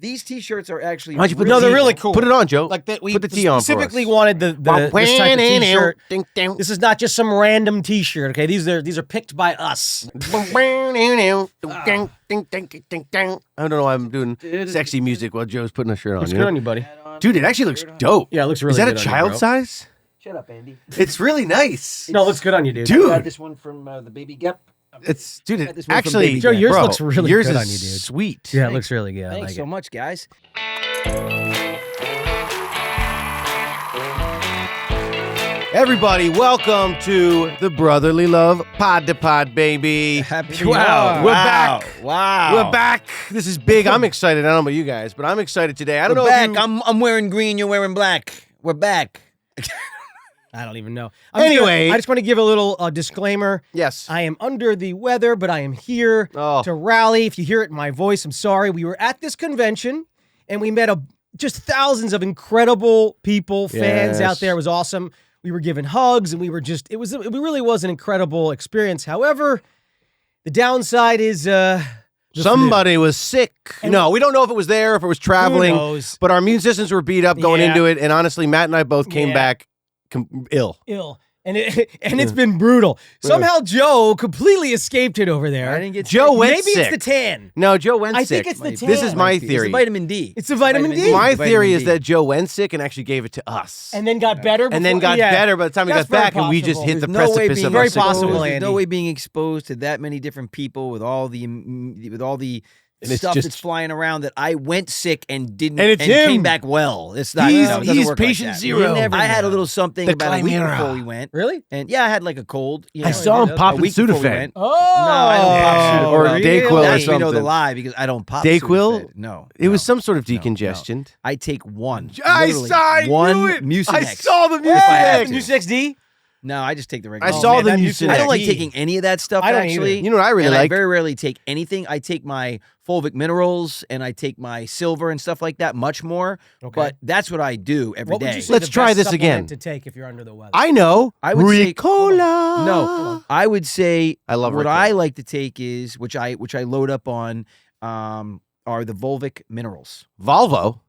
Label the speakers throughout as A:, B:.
A: These T-shirts are actually
B: Why'd you put
C: No, they're
B: the
C: really
B: T-
C: cool.
B: Put it on, Joe.
C: Like that, we
B: Put the T on for
C: specifically
B: us.
C: wanted this type of T-shirt. This is not just some random T-shirt. Okay, these are picked by us.
B: I don't know why I'm doing sexy music while Joe's putting a shirt on.
C: Looks
B: you
C: good
B: know?
C: on you, buddy.
B: Dude, it actually looks dope.
C: Yeah, it looks really
B: Is that
C: good
B: a
C: on you,
B: child
C: bro.
B: size?
A: Shut up, Andy.
B: It's really nice.
C: No, it looks good on you, dude.
A: I got
B: Dude,
A: this one from the Baby Gap.
B: it's dude.
A: got
B: It
A: this one from
B: actually,
A: Baby
C: Joe, yours
B: bro,
C: looks really
B: yours
C: good
B: is
C: on you, dude.
B: Sweet.
C: Yeah, it looks really good. I
A: Thanks
C: like
A: so
C: it.
A: much, guys.
B: Everybody, welcome to the Brotherly Love Pod to Pod, baby.
A: Happy
B: Wow, we're back.
A: Wow.
B: We're back. This is big. I'm excited. I don't know about you guys, but I'm excited today. I don't
A: We're
B: know.
A: back.
B: If you,
A: I'm wearing green. You're wearing black. We're back.
C: I don't even know.
B: Anyway.
C: I just want to give a little disclaimer.
B: yes.
C: I am under the weather, but I am here
B: Oh.
C: to rally. If you hear it in my voice, I'm sorry. We were at this convention, and we met just thousands of incredible people, fans
B: Yes.
C: out there. It was awesome. We were given hugs, and it really was an incredible experience. However, the downside is the
B: Somebody was sick. No, we don't know if it was there, if it was traveling,
C: Who knows?
B: but our immune systems were beat up going
C: Yeah.
B: into it. And honestly, Matt and I both came
C: Yeah.
B: back ill.
C: Ill. And it's been brutal. Somehow Joe completely escaped it over there.
A: I didn't get
B: Joe
A: sick.
B: went
C: Maybe
B: sick.
C: it's the tan.
B: No, Joe went
C: I
B: sick.
C: think it's the
B: This
C: tan.
B: is my
A: It's the
B: theory.
A: vitamin D.
C: It's the vitamin D.
B: My
A: Vitamin
B: theory is
A: D.
B: that Joe went sick and actually gave it to us.
C: And then got better.
B: And then
C: before-
B: got
C: yeah.
B: better by the time we
C: That's
B: got back,
C: very
B: and we just
C: possible.
B: hit the
A: There's no way
B: precipice
A: being
B: of
C: Very
B: our
A: exposed.
C: possible,
A: There's
C: Andy.
A: no way being exposed to that many different people with all the
B: And it's
A: stuff
B: just-
A: that's flying around that I went sick and didn't
B: And it's him.
A: came back well. It's not.
B: He's-
A: no, it doesn't
B: he's
A: work like
B: patient
A: that.
B: zero.
A: You never I had a
C: know.
A: little something
B: The
A: about a week
B: chimera.
A: before we went,
C: Really?
A: and yeah, I had like a cold. You
B: I
A: know,
B: saw him
A: a
B: popping
A: week before we
B: Sudafed.
A: went.
C: Oh.
A: No, I don't pop Sudafed.
B: Or
A: Well,
B: Dayquil or
A: that's, you know the
B: something.
A: lie because I don't pop
B: Dayquil?
A: Sudafed. No,
B: It was
A: no.
B: some sort of
A: No,
B: decongestion.
A: I take one.
B: I
A: Literally
B: saw. I
A: one
B: knew it.
A: Mucinex.
B: I saw the
A: If I have
B: Mucinex.
A: to.
C: Mucinex-D?
A: No, I just take the regular.
B: I saw
C: man,
B: the
C: that
B: Mucinex.
A: I don't like
C: D.
A: taking any of that stuff.
C: I don't
A: actually,
C: either.
B: You know what I really
A: and
B: like?
A: I very rarely take anything. I take my fulvic minerals and I take my silver and stuff like that much more.
C: Okay.
A: But that's what I do every day.
C: What would you say
B: Let's
C: the
B: try
C: best
B: this
C: supplement
B: again.
C: to take if you're under the weather?
B: I know.
A: I would say-
B: Ricola.
A: No, I would say
B: I love
A: what
B: Ricola.
A: I like to take is which I load up on are the Volvic minerals.
B: Volvo.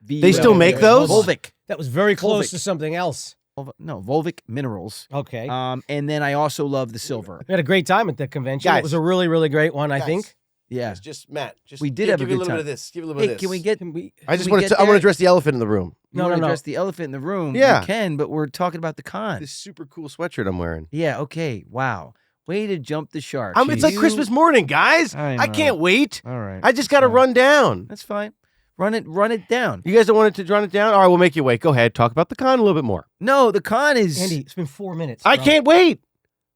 A: The,
B: They still make those?
A: Volvic.
C: That was very close
A: Volvic.
C: to something else.
A: No, Volvic minerals.
C: Okay.
A: And then I also love the silver.
C: We had a great time at the convention.
B: Guys.
C: It was a really, really great one, I
B: Guys.
C: think.
A: Yeah.
B: Just Matt. Just
A: We did
B: give
A: have a
B: me
A: good
B: little
A: time.
B: bit of this. Give me a little
A: Hey,
B: bit of this.
A: can we get?
C: Can we-
B: I just
A: we
B: want
A: get
B: to. I want to
A: there?
B: address the elephant in the room.
A: You
C: No,
A: want
C: no,
A: to
C: no.
A: address the elephant in the room?
B: Yeah.
A: You can, but we're talking about the con.
B: This super cool sweatshirt I'm wearing.
A: Yeah. Okay. Wow. Way to jump the shark.
B: It's like
A: You-
B: Christmas morning, guys.
A: I
B: I
A: know.
B: can't wait.
A: All right.
B: I just got to
A: Fine.
B: run down.
A: That's fine. Run it down.
B: You guys don't want it to run it down? All right, we'll make you wait. Go ahead. Talk about the con a little bit more.
A: No, the con is.
C: Andy, it's been 4 minutes.
B: I
C: bro.
B: can't wait.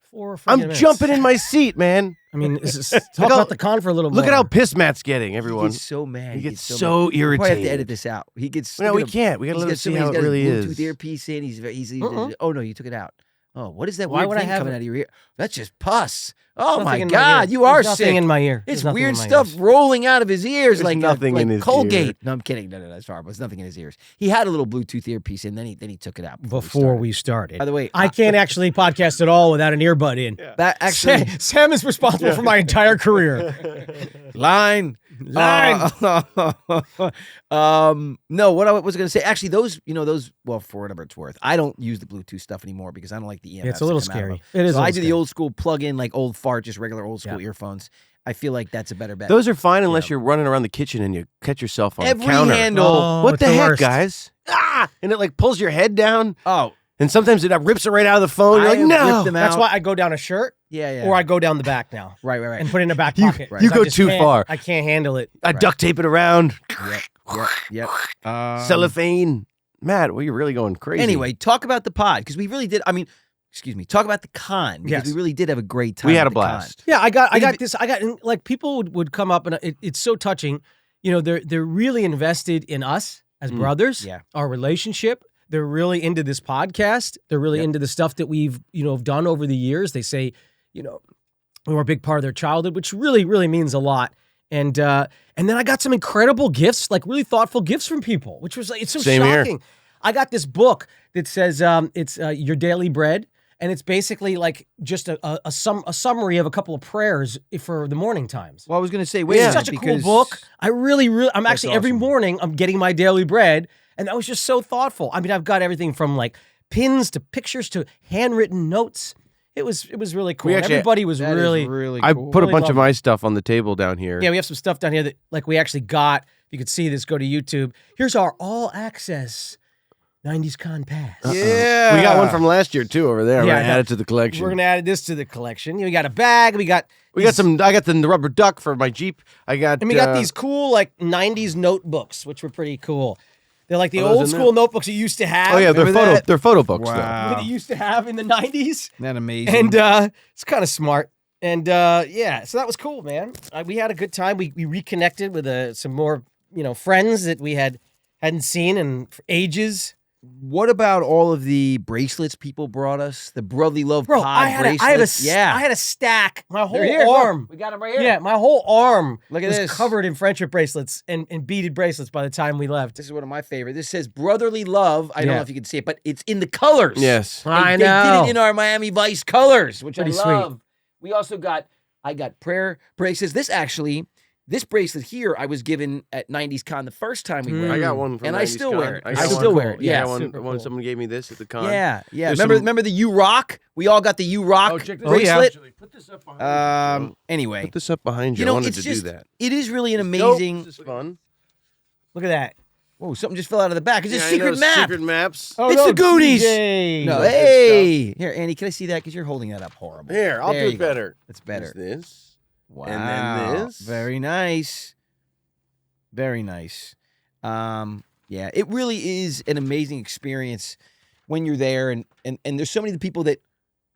C: 4
B: I'm
C: minutes.
B: jumping in my seat, man.
C: I mean, talk
B: how-
C: about the con for a little
B: Look
C: more.
B: at how pissed Matt's getting, everyone.
A: He gets so mad.
B: He gets
A: mad.
B: so
A: We'll probably have to
B: irritated.
A: edit this out. He gets.
B: No,
A: look
B: we
A: at him.
B: can't. We got to
A: He's
B: let
A: got
B: us see
A: somebody-
B: how
A: he's
B: it
A: got
B: really
A: his Bluetooth
B: is.
A: earpiece in. He's
C: Mm-mm.
A: oh no, you took it out. Oh, what is that
C: Why
A: weird
C: would I
A: thing
C: have
A: coming
C: it?
A: out of your ear? That's just pus.
C: There's
A: Oh
C: nothing
A: my
C: in
A: God,
C: ear.
A: you
C: There's
A: are
C: nothing
A: sick.
C: in my ear.
A: It's
C: There's nothing
A: weird
C: in my
A: stuff
C: ears.
A: rolling out of his ears
B: There's
A: like
B: nothing in his
A: Colgate.
B: ear.
A: No, I'm kidding. No, that's horrible. There's nothing in his ears. He had a little Bluetooth earpiece in, then he took it out
C: Before we started.
A: By the way,
C: I can't actually podcast at all without an earbud in.
A: that actually
C: Sam is responsible for my entire career.
A: line. No, what I was going to say, actually, those, well, for whatever it's worth, I don't use the Bluetooth stuff anymore because I don't like the EMFs.
C: It's a little
A: that come out of
C: scary.
A: them.
C: It is.
A: So
C: a
A: I
C: little
A: do the
C: scary.
A: old school plug-in, like old fart, just regular old school earphones. I feel like that's a better bet.
B: Those are fine unless you're running around the kitchen and you catch yourself on
A: Every
B: the counter.
A: handle.
C: Oh,
B: What
C: it's
B: the heck,
C: worst.
B: guys? Ah! And it like pulls your head down,
A: Oh,
B: and sometimes it rips it right out of the phone. You're
A: I
B: like,
A: have
B: no.
A: ripped them
C: That's
A: out.
C: why I go down a shirt
A: Yeah.
C: or I go down the back now
A: right.
C: and put it in the back
B: You-
C: pocket.
B: you
C: 'cause I
B: go
C: just
B: too
C: can't-
B: far.
C: I can't handle it.
B: I duct tape it around.
A: Yep.
B: Cellophane. Matt, well, you're really going crazy.
A: Anyway, talk about the pod because we really did. I mean, excuse me. Talk about the con because
C: Yes.
A: we really did have a great time.
B: we had
A: at
B: a
A: the con.
B: blast.
C: Yeah, I got
A: It'd
C: this. Like people would come up and it's so touching. You know, they're really invested in us as brothers.
A: Yeah.
C: Our relationship. They're really into this podcast. They're really into the stuff that we've done over the years. They say, we were a big part of their childhood, which really, really means a lot. And then I got some incredible gifts, like really thoughtful gifts from people, which was like, it's so
B: Same here.
C: shocking. I got this book that says it's Your Daily Bread. and it's basically like just a summary of a couple of prayers for the morning times.
A: Well, I was going to say, wait,
C: It's
A: a minute,
C: such a cool
A: because
C: book. I'm actually every
A: awesome.
C: morning I'm getting my daily bread, and that was just so thoughtful. I mean, I've got everything from like pins to pictures to handwritten notes. It was really cool.
B: We actually-
C: Everybody was
A: that is
C: really
A: really
B: I
A: cool.
B: put a
C: Really
B: bunch of
C: love
B: my stuff on the table down here.
C: Yeah, we have some stuff down here that like we actually got. If you could see this, go to YouTube. Here's our all access 90s Con Pass.
A: Yeah.
B: We got one from last year too over there.
C: Yeah,
B: We're
C: I
B: gonna
C: know.
B: add it to the collection.
C: We're gonna add this to the collection. We got a bag. We got
B: some. I got the rubber duck for my Jeep. I got.
C: and we got these cool like 90s notebooks, which were pretty cool. They're like the
B: Are those
C: old
B: in
C: school notebooks you used to have.
B: Oh yeah, they're
A: Remember
B: photo.
A: that?
B: They're photo books.
A: Wow.
C: that you used to have in the 90s.
A: Isn't that amazing?
C: And it's kind of smart. And yeah, so that was cool, man. We had a good time. We reconnected with some more, friends that we hadn't seen in for ages.
A: what about all of the bracelets people brought us? The Brotherly Love
C: Bro,
A: Pod bracelets.
C: I had a stack. My whole
A: They're here, look.
C: arm.
A: We got them right here.
C: Yeah, my whole arm
A: Look at
C: was
A: this.
C: covered in friendship bracelets and beaded bracelets by the time we left.
A: This is one of my favorite. This says Brotherly Love. I don't
C: Yeah.
A: know if you can see it, but it's in the colors.
B: Yes.
A: They did it in our Miami Vice colors, which
C: Pretty
A: I
C: sweet.
A: love. We also I got prayer bracelets. This bracelet here, I was given at 90s Con the first time we went.
B: I got one from
A: And I
B: 90s
A: still
B: Con.
A: wear it. I
B: got
A: still
B: one.
A: wear it. Yeah,
B: one.
C: super
B: One
C: cool.
B: someone gave me this at the con.
A: Yeah.
B: There's
A: Remember the U Rock? We all got the U Rock
B: Oh, check this
A: bracelet.
B: Put this up behind you.
A: Anyway,
B: Put this up behind you.
A: you know,
B: I wanted
A: it's
B: to
A: just
B: do that.
A: it is really an
B: Nope,
A: amazing.
B: This is fun.
C: Look at that.
A: Whoa, something just fell out of the back. It's a
B: Yeah, I
A: secret
B: know,
A: map.
B: Secret maps.
C: Oh,
A: It's the Goonies.
C: DJ.
A: No,
B: Good
A: hey, here, Andy, can I see that? Because you're holding that up horrible.
B: Here, I'll
A: There
B: do
A: you
B: it
A: go.
B: better.
A: It's better.
B: There's this.
A: Wow.
B: And then this.
A: Very nice. Very nice. Yeah, it really is an amazing experience when you're there, and there's so many people that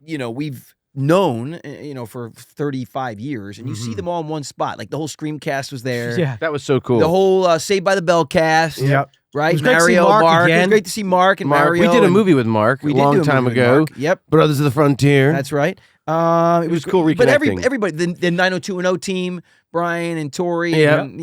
A: we've known for 35 years, and you see them all in one spot. Like the whole Screamcast was there.
C: Yeah.
B: That was so cool.
A: The whole Saved by the Bell cast.
C: Yep.
A: Right.
C: It was great to see
A: Mario,
C: Mark
A: Mark. It was
C: again.
A: great to see Mark and
B: Mark,
A: Mario.
B: we did a
A: and
B: movie with Mark
A: we
B: a
A: did
B: long
A: do a
B: time
A: movie with
B: ago.
A: Mark. Yep.
B: Brothers of the Frontier.
A: That's right. It
B: was cool
A: But
B: reconnecting.
A: everybody, the 90210 team, Brian and Tori,
B: Yeah.
A: and,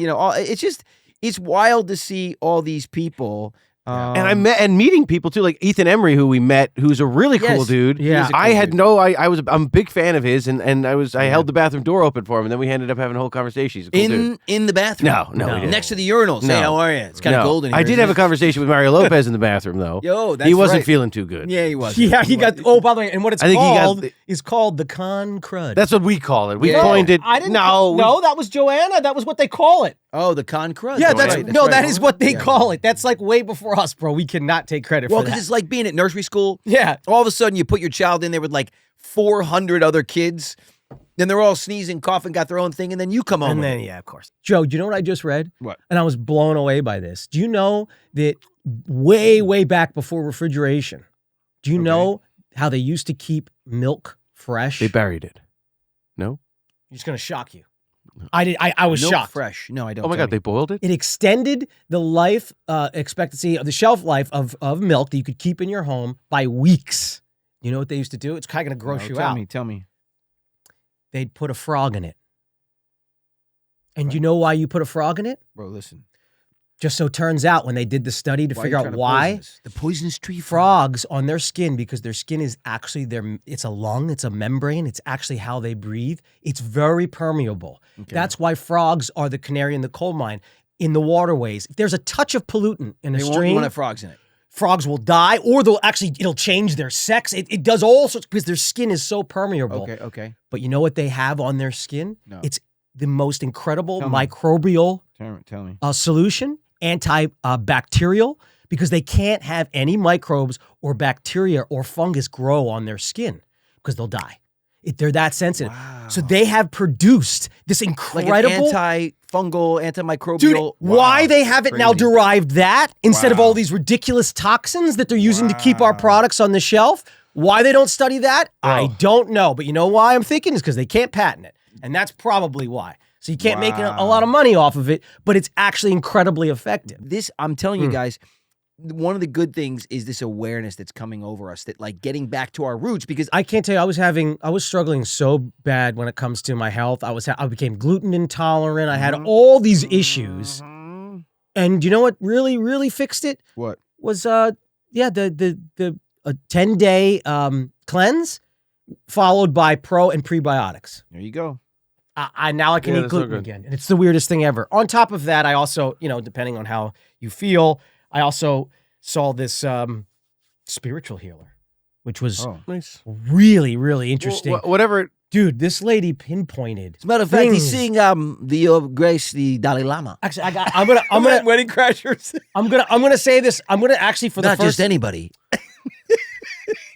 A: it's wild to see all these people.
B: And I met and meeting people too, like Ethan Emery, who we met, who's a really cool
A: Yes,
B: dude.
C: he is a
B: I
A: cool
B: had
A: dude.
B: no, I'm a big fan of his, and I held the bathroom door open for him, and then we ended up having a whole conversation. He's a cool dude.
A: in the bathroom.
B: No, we didn't.
A: Next to the urinals.
B: No.
A: Hey, how are you? It's kind of
B: No.
A: golden.
B: I did have a conversation with Mario Lopez in the bathroom though.
A: Yo, that's
B: he wasn't
A: right.
B: feeling too good.
A: Yeah, he was.
C: Yeah, he got. Oh, by the way, and what it's
B: I think he got
C: called
B: the-
C: is called the Con Crud.
B: That's what we call it. We
A: Yeah.
B: coined it.
C: I didn't.
B: No,
C: no, that was Joanna. That was what they call it.
A: Oh, the Con Crud.
C: Yeah,
B: that's-
C: that's no, that
A: right.
C: is what they
A: Yeah.
C: call it. That's like way before us, bro. We cannot take credit
A: Well,
C: for
A: because
C: that.
A: it's like being at nursery school.
C: Yeah,
A: All of a sudden, you put your child in there with like 400 other kids. Then they're all sneezing, coughing, got their own thing, and then you come home.
C: and
A: with
C: then
A: it.
C: yeah, of course. Joe, do you know what I just read?
A: What?
C: And I was blown away by this. Do you know that way back before refrigeration? Do you
A: Okay.
C: know how they used to keep milk fresh?
B: they buried it. No.
C: It's gonna shock you. I did. I was
A: Milk
C: shocked.
A: fresh. No, I don't.
B: Oh my
A: tell
B: God,
A: me.
B: they boiled it.
C: It extended the life expectancy of the shelf life of milk that you could keep in your home by weeks. You know what they used to do? It's kind of going to gross
A: No,
C: you
A: tell
C: out.
A: me. Tell me.
C: They'd put a frog in it. And you know why you put a frog in it?
A: Bro, listen.
C: Just so it turns out when they did the study to
A: Why are you
C: figure
A: trying
C: out
A: to
C: why
A: poison us? The poisonous tree frog.
C: frogs on their skin, because their skin is actually it's a lung, it's a membrane, it's actually how they breathe. It's very permeable.
A: Okay.
C: That's why frogs are the canary in the coal mine in the waterways. If there's a touch of pollutant in a
A: They won't
C: stream,
A: want to have frogs in it.
C: frogs will die, or it'll change their sex. It does all sorts because their skin is so permeable.
A: Okay.
C: But you know what they have on their skin?
A: No.
C: It's the most incredible
A: Tell me.
C: microbial
A: Tell me.
C: solution, antibacterial, because they can't have any microbes or bacteria or fungus grow on their skin because they'll die. They're that sensitive.
A: Wow.
C: So they have produced this
A: Like
C: incredible.
A: an antifungal, antimicrobial.
C: Dude, why
A: Wow.
C: they haven't now
A: Crazy.
C: derived that instead of
A: Wow.
C: all these ridiculous toxins that they're using to keep our products on the shelf? Why they don't study that? I don't know. But you know why I'm thinking is because they can't patent it. And that's probably why. So you can't make a lot of money off of it, but it's actually incredibly effective.
A: This, I'm telling you guys, one of the good things is this awareness that's coming over us, that like getting back to our roots, because
C: I can't tell you, I was struggling so bad when it comes to my health. I became gluten intolerant. I had all these issues. And you know what really, really fixed it?
A: What?
C: Was the 10-day cleanse followed by pro and prebiotics.
A: There you go.
C: I now I can
B: Yeah,
C: eat
B: that's so
C: gluten
B: good.
C: again. And it's the weirdest thing ever. On top of that, I also, depending on how you feel, I also saw this spiritual healer, which was
A: Oh.
B: Nice.
C: really, really interesting.
B: Whatever.
C: Dude, this lady pinpointed.
A: As a matter of fact, he's
C: Things.
A: seeing Grace the Dalai Lama.
C: Actually, I'm gonna
A: Wedding Crashers.
C: I'm gonna say this. I'm gonna actually for the
A: Not
C: first.
A: just anybody.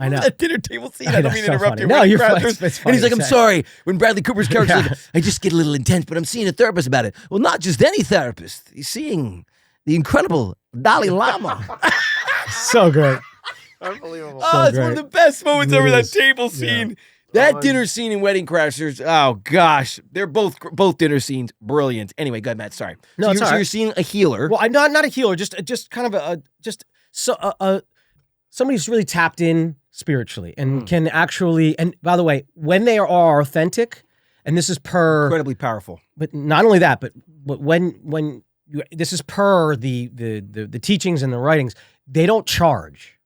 C: I know.
A: That dinner table scene.
C: I
A: I
C: know,
A: don't mean
C: so
A: to interrupt
C: funny.
A: you.
C: No,
A: Wedding
C: you're fine.
A: Crashers.
C: It's
A: And
C: funny
A: he's like,
C: to
A: I'm
C: say.
A: sorry. When Bradley Cooper's character
C: Yeah.
A: said, I just get a little intense, but I'm seeing a therapist about it. Well, not just any therapist. He's seeing the incredible Dalai Lama.
C: So good.
B: Unbelievable.
A: Oh, it's one of
C: great.
A: the best moments
C: It
A: ever, that
C: is.
A: table
C: Yeah.
A: scene. That dinner scene in Wedding Crashers, oh gosh. They're both dinner scenes brilliant. Anyway, go ahead, Matt, sorry.
C: No,
A: so
C: it's
A: you're,
C: all
A: so
C: right.
A: you're seeing a healer.
C: Well, I'm not a healer. Just kind of somebody who's really tapped in spiritually and can actually. And by the way, when they are authentic, and this is per.
A: Incredibly powerful.
C: But not only that, but when this is per the teachings and the writings, they don't charge.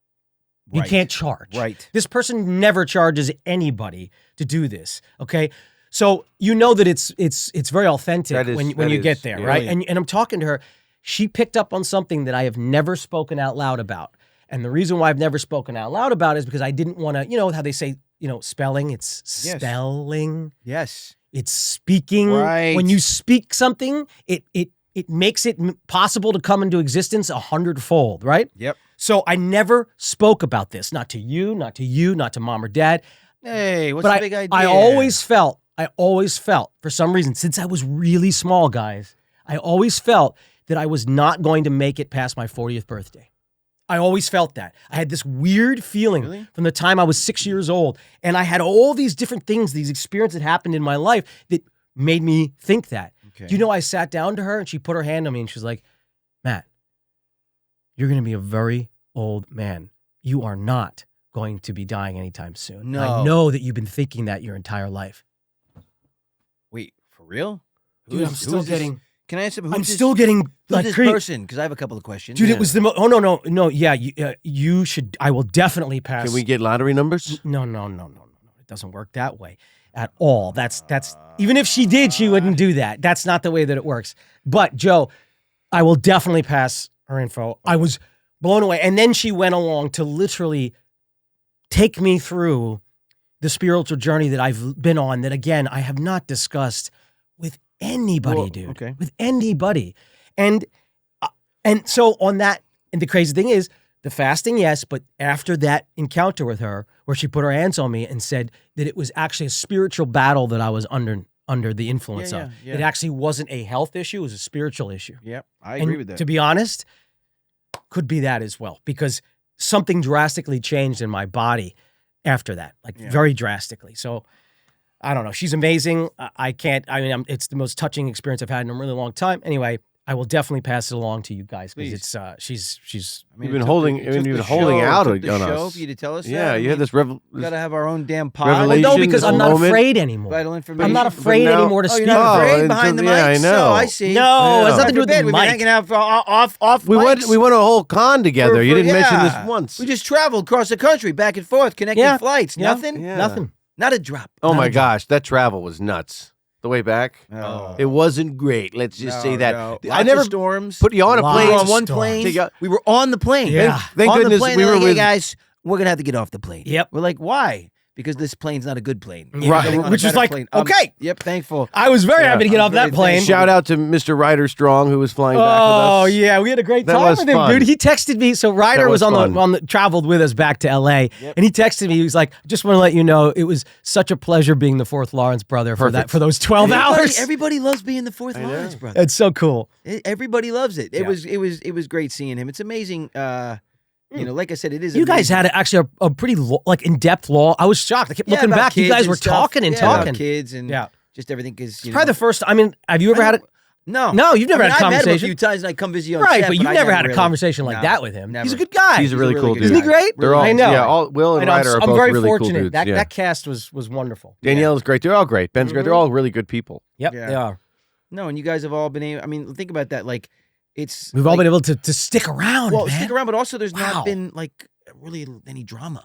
C: You
A: Right.
C: can't charge.
A: Right.
C: This person never charges anybody to do this. Okay. So you know that it's very authentic
B: That is-
C: when
B: that
C: you
B: is
C: get there, right?
A: brilliant.
C: And I'm talking to her. She picked up on something that I have never spoken out loud about. And the reason why I've never spoken out loud about it is because I didn't want to, how they say, spelling, it's
A: Yes.
C: spelling.
A: Yes.
C: It's speaking.
A: Right.
C: When you speak something, it makes it possible to come into existence 100-fold, right?
A: Yep.
C: So I never spoke about this, not to you, not to mom or dad.
A: Hey, what's
C: But
A: the big idea?
C: I always felt, for some reason, since I was really small, guys, I always felt that I was not going to make it past my 40th birthday. I always felt that. I had this weird feeling
A: Really?
C: from the time I was 6 years old. And I had all these different things, these experiences that happened in my life that made me think that.
A: Okay.
C: Do you know, I sat down to her and she put her hand on me and she's like, Matt, you're going to be a very old man. You are not going to be dying anytime soon.
A: No.
C: I know that you've been thinking that your entire life.
A: Wait, for real?
C: Dude, I'm still getting,
A: Can I ask him?
C: I'm still getting
A: who's
C: like
A: this
C: creep.
A: person? Because I have a couple of questions.
C: Dude, it was the most, oh, no. Yeah, you should, I will definitely pass.
B: Can we get lottery numbers?
C: No. It doesn't work that way at all. That's even if she did, she wouldn't do that. That's not the way that it works. But Joe, I will definitely pass her info. I was blown away. And then she went along to literally take me through the spiritual journey that I've been on that, again, I have not discussed with anybody,
A: Well,
C: dude.
A: okay.
C: With anybody. And so on that, and the crazy thing is, the fasting, yes, but after that encounter with her, where she put her hands on me and said that it was actually a spiritual battle that I was under the influence of.
A: Yeah.
C: It actually wasn't a health issue, it was a spiritual issue.
A: Yep, I
C: And
A: agree with that.
C: to be honest, could be that as well, because something drastically changed in my body after that, like
A: Yeah.
C: very drastically. So I don't know. She's amazing. It's the most touching experience I've had in a really long time. Anyway, I will definitely pass it along to you guys because
A: Please.
C: she's
A: I mean,
B: You've been
A: it took
B: holding-
A: the- it
B: you've
A: took
B: been
A: the
B: holding
A: show-
B: out
A: it took the
B: on
A: show
B: us.
A: for you to tell us
B: Yeah,
A: that.
B: you had this
A: We gotta have our own damn pod.
B: Revelation.
C: no, because I'm not
B: moment.
C: afraid anymore.
A: Vital information.
C: I'm not
B: But
C: afraid
B: now-
C: anymore to
A: Oh,
C: speak.
A: you're not
B: Oh,
A: afraid
B: and
A: behind the
B: so-
A: mic?
B: yeah, I know.
A: So I see.
C: No,
B: Yeah.
C: it has nothing to do with the
A: We've been
C: mic.
A: hanging out off
B: We
A: mics.
B: went a whole con together. You
A: For-
B: didn't mention this
A: yeah.
B: once.
A: We just traveled across the country, back and forth, connecting
C: Yeah.
A: flights.
C: Yeah.
A: Nothing.
B: Yeah.
C: Nothing.
A: Not a drop.
B: Oh
C: Not
B: my
C: a joke.
B: gosh, that travel was nuts. The way back,
A: Oh.
B: it wasn't great. Let's just say that.
A: No.
B: I
A: Lots
B: never
A: of storms.
B: put you on a
C: Lots
A: We
B: plane.
A: were
C: of
A: on one
C: storms.
A: plane.
B: Take out-
A: We were on the plane.
C: Yeah.
B: Thank
A: on
B: goodness
A: the plane,
B: we
A: they're
B: were
A: like, hey
B: with.
A: guys, we're gonna have to get off the plane.
C: Yep.
A: We're like, why? Because this plane's not a good plane.
C: Yeah.
A: We're getting on a
C: Which is
A: better
C: like,
A: plane.
C: okay.
A: Yep. Thankful.
C: I was very
B: Yeah.
C: happy to get
A: I'm
C: off that
A: very
C: plane.
A: thankful.
B: Shout out to Mr. Ryder Strong who was flying back with
C: Oh
B: us.
C: yeah, we had a great
B: That
C: time
B: was
C: with him,
B: fun.
C: dude. He texted me. So Ryder
B: That
C: was
B: was fun.
C: on the traveled with us back to LA,
A: Yep.
C: and he texted me. He was like, "Just want to let you know, it was such a pleasure being the fourth Lawrence brother
B: Perfect.
C: for those 12 hours."
A: Everybody loves being the fourth
B: I know.
A: Lawrence brother.
C: It's so cool.
A: Everybody loves it. It
C: Yeah.
A: was great seeing him. It's amazing. Like I said, it is.
C: You guys
A: amazing.
C: had actually a pretty in-depth law. I was shocked. I kept
A: Yeah,
C: looking
A: about
C: back. You
A: kids
C: guys
A: and
C: were
A: stuff.
C: talking and
A: Yeah, about
C: talking.
A: kids and
C: Yeah.
A: just everything. Because
C: It's probably the first. I mean, have you ever had it?
A: No,
C: No, you've never had a
A: I've met him a
C: conversation.
A: few times, and I come visit you on
C: Right,
A: set,
C: but you've
A: I
C: never had a
A: really-
C: conversation like
A: No,
C: that with him.
A: never.
C: He's a good guy.
B: He's a really cool
A: good
B: dude.
C: Isn't he
A: guy.
C: great?
B: They're all,
C: I know.
B: yeah, all Will and
C: I know,
B: Ryder are
C: I'm
B: both
C: very
B: really
C: fortunate.
B: cool dudes.
C: That
B: yeah.
C: that cast was wonderful.
B: Danielle's great. They're all great. Ben's great. They're all really good people.
C: Yep,
A: Yeah.
C: they are.
A: No, and you guys have all been able. I mean, think about that. Like, it's
C: We've all
A: like,
C: been able to stick around.
A: well
C: man.
A: stick around, but also there's
C: Wow.
A: not been like really any drama.